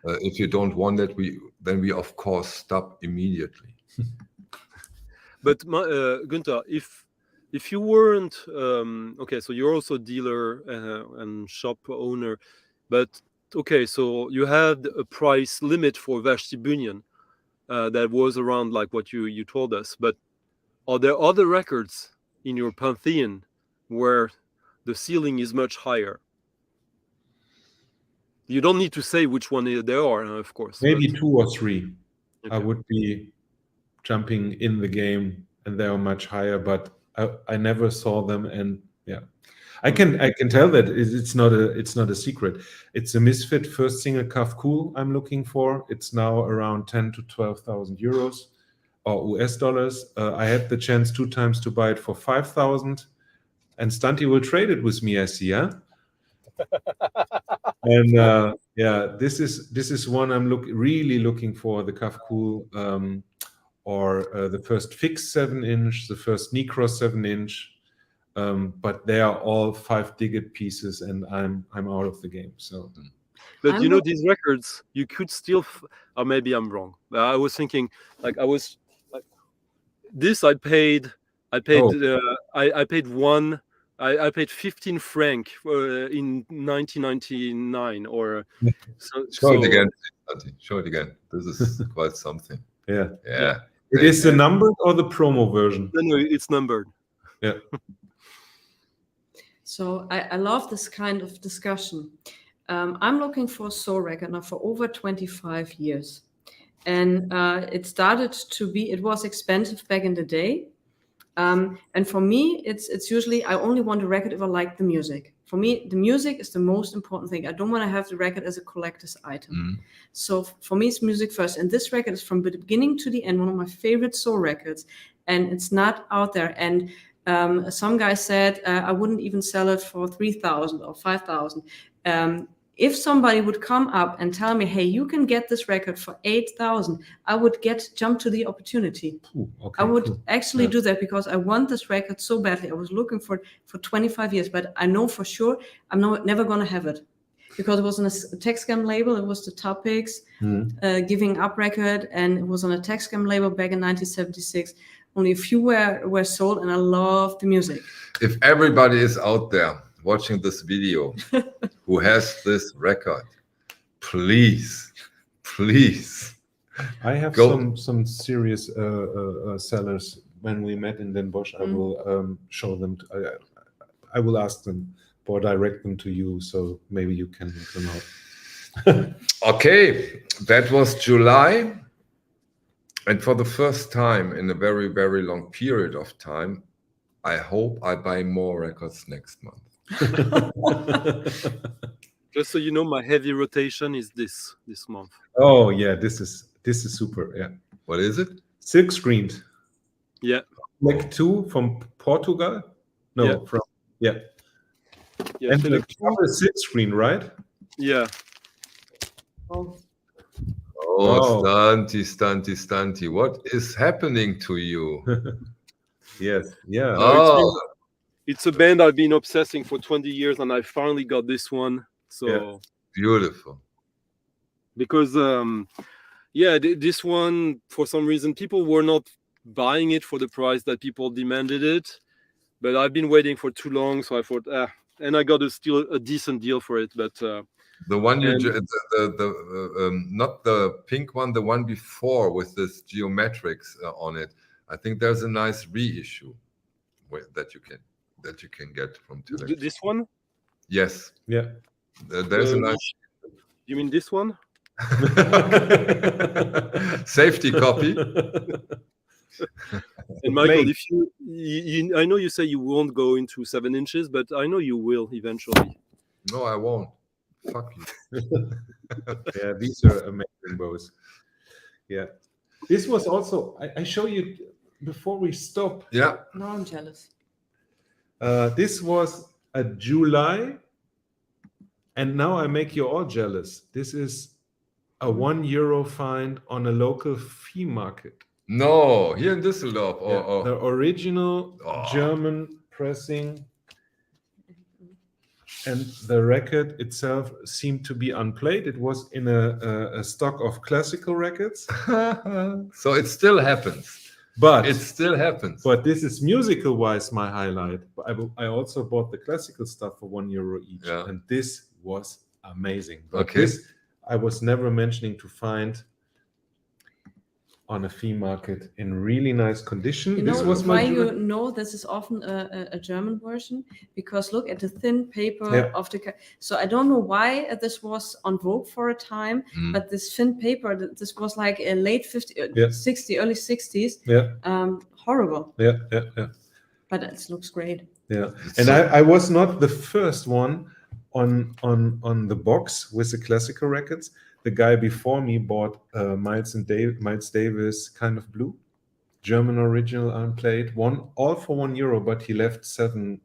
If you don't want it, then we of course stop immediately. But Günter, if you weren't so you're also dealer and shop owner, but so you had a price limit for Vashti Bunyan that was around like what you told us. But are there other records in your pantheon where the ceiling is much higher? You don't need to say which one they are, of course. Maybe 2 or 3. I would be jumping in the game, and they are much higher, but I never saw them, and I can tell that it's not a secret. It's a Misfit first single Cuff Cool I'm looking for. It's now around 10,000 to 12,000 euros or US dollars. I had the chance 2 times to buy it for 5,000, and Stunty will trade it with me, I see, And this is one I'm really looking for, the Cuff Cool, or the first fixed 7-inch, the first Necros 7-inch. but they are all 5-digit pieces, and I'm out of the game. So, But I'm you know, look- these records, you could still, or maybe I'm wrong. But I was thinking, like, I was like, this I paid I paid I paid I paid 15 franc in 1999 or so. Show it again. Show it again. This is quite something. yeah. Yeah. It is the numbered or the promo version? No, it's numbered. Yeah. So I love this kind of discussion. I'm looking for a soul record now for over 25 years. And it started to be, it was expensive back in the day. And for me, it's usually, I only want a record if I like the music. For me, the music is the most important thing. I don't want to have the record as a collector's item. So for me, it's music first. And this record is from the beginning to the end, one of my favorite soul records. And it's not out there. And some guy said, I wouldn't even sell it for 3,000 or 5,000. If somebody would come up and tell me, hey, you can get this record for 8,000, I would jump to the opportunity. Okay, I would actually do that because I want this record so badly. I was looking for it for 25 years, but I know for sure I'm never going to have it because it was on a TechScam label. It was the Topics Giving Up record, and it was on a TechScam label back in 1976. Only a few were sold, and I love the music. If everybody is out there watching this video who has this record, please I have Go. some serious sellers. When we met in Den Bosch, I will show them. I will ask them or direct them to you, so maybe you can help them out. Okay, that was July. And for the first time in a very, very long period of time, I hope I buy more records next month. Just so you know, my heavy rotation is this month. Oh yeah, this is super. Yeah, What is it? silk screened. Yeah. Like 2 from Portugal. No, Yeah. from Yeah, and Philip. the cover is silk screen, right? Yeah. Oh, Oh, Stunty. What is happening to you? Yes. Yeah. Oh, It's a band I've been obsessing for 20 years, and I finally got this one. So Yeah. beautiful. because this one, for some reason, people were not buying it for the price that people demanded it, but I've been waiting for too long, so I thought, and I got still a decent deal for it. But The one you, And- not the pink one, the one before with this geometrics on it. I think there's a nice reissue that you can get from Telex. this one, Yes, Yeah. there's a nice you mean this one? safety copy. And Michael, Plate. if you, I know you say you won't go into 7 inches, but I know you will eventually. No, I won't. Fuck you. Yeah, these are amazing bows. Yeah. This was also, I show you before we stop. Yeah. now I'm jealous. This was a July, and now I make you all jealous. This is a €1 find on a local flea market. No, here in Düsseldorf. Yeah, the original Oh. German pressing, and the record itself seemed to be unplayed. It was in a stock of classical records, So it still happens. but It still happens. But this is musical wise my highlight. I also bought the classical stuff for €1 each, Yeah. and this was amazing. But Okay. this I was never mentioning to find on a flea market in really nice condition. You This know was why my you know this is often a German version? Because look at the thin paper Yeah. of the. So I don't know why this was on Vogue for a time, Mm. but this thin paper, this was like a late 50s, Yeah. 60s, early 60s. yeah, Horrible, yeah. but it looks great. Yeah, It's and so- I was not the first one on the box with the classical records. The guy before me bought Miles Davis kind of blue, German original unplayed, all for €1, but he left 7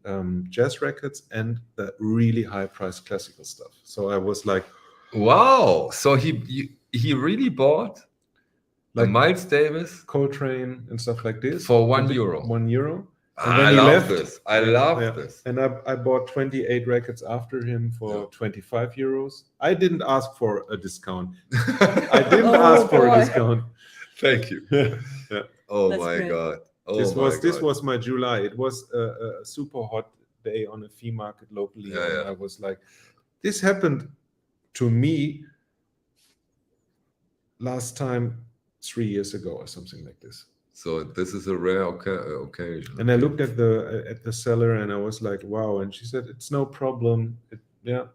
jazz records and the really high price classical stuff. So I was like, Wow. So he really bought Like- Miles Davis Coltrane and stuff like this for €1. €1. I he love left, this. I love yeah. this. And I bought 28 records after him for 25 euros. I didn't ask for a discount. I didn't Oh, ask for boy. a discount. Thank you. Yeah. Oh That's my great. God. Oh This my God. was my July. It was a super hot day on a flea market locally, Yeah, and yeah. I was like, this happened to me last time 3 years ago or something like this. So this is a rare occasion. And I looked at the seller and I was like, wow. And she said, it's no problem. Yeah.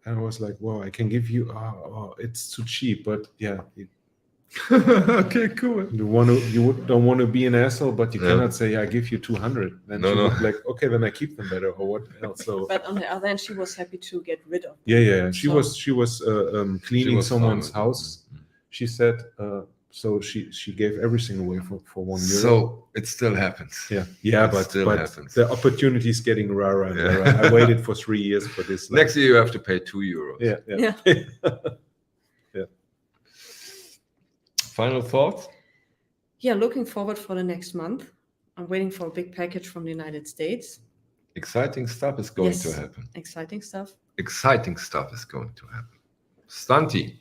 And I was like, wow, I can give you. Oh, it's too cheap, but yeah. Okay, cool. Don't want to be an asshole, but you Yeah. cannot say I give you 200. Then No, she no. would be like, okay, then I keep them better or what else. So But on the other hand, she was happy to get rid of them. yeah. She So- was cleaning was someone's fine. house. She said, so she gave everything away for €1. So it still happens. Yeah, It but still happens. the opportunity is getting rarer and Yeah. rarer. I waited for 3 years for this. Next year you have to pay €2. Yeah. Final thoughts? Yeah, looking forward for the next month. I'm waiting for a big package from the United States. Exciting stuff is going to Yes. happen. Exciting stuff. Exciting stuff is going to happen. Stunty,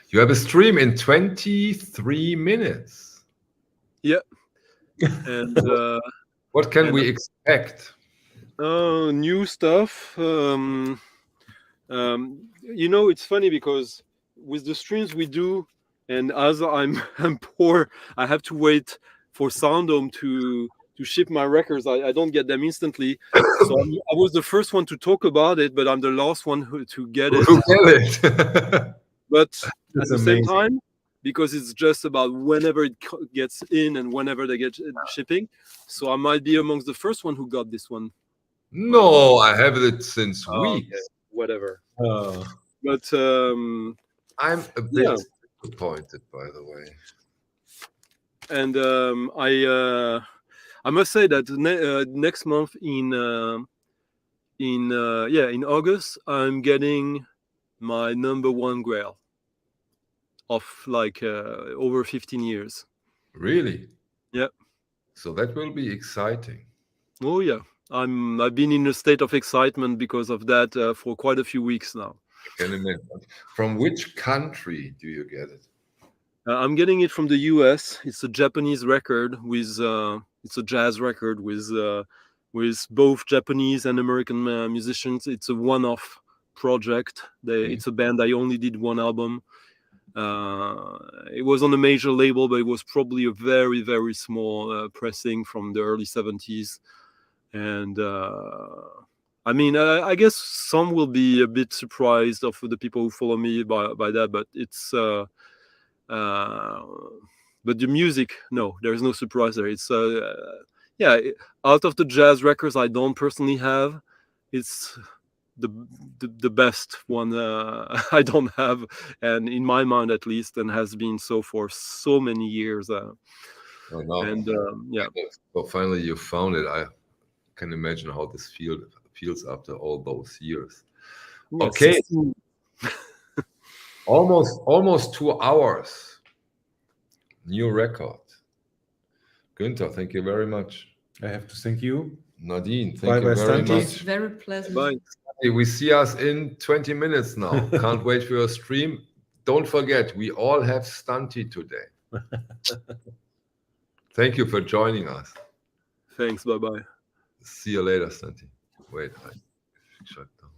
you have a stream in 23 minutes. Yeah. And What can we expect? new stuff. It's funny because with the streams we do, and as I'm poor, I have to wait for Soundome to ship my records. I don't get them instantly. So I was the first one to talk about it, but I'm the last one to get it. Who get it? But at That's the same amazing. time, because it's just about whenever it gets in and whenever they get shipping. So I might be amongst the first one who got this one. No, I have it since Oh, weeks. okay. Whatever. Uh, But I'm a bit Yeah. disappointed, by the way. and I must say that next month in August, I'm getting my #1 grail of like over 15 years. Really? Yeah. So that will be exciting. Oh yeah, I've been in a state of excitement because of that for quite a few weeks now. Can you imagine? From which country do you get it? I'm getting it from the US. It's a Japanese record with it's a jazz record with both Japanese and American musicians. It's a one-off project. It's a band. I only did one album. It was on a major label, but it was probably a very, very small pressing from the early 70s. And I guess some will be a bit surprised of the people who follow me by that, but it's but the music, no, there's no surprise there. It's out of the jazz records I don't personally have, it's the best one I don't have, and in my mind at least, and has been so for so many years. Oh, no. And yeah, Well, finally you found it. I can imagine how this feels after all those years. yeah, Okay. 16 Almost 2 hours. New record. Günther, thank you very much. I have to thank you. Nadine, thank Bye-bye, you very Stunty. It's much. very pleasant. Bye. We see us in 20 minutes now. Can't wait for your stream. Don't forget, we all have Stunty today. Thank you for joining us. Thanks. Bye bye. See you later, Stunty. Wait, I shut down.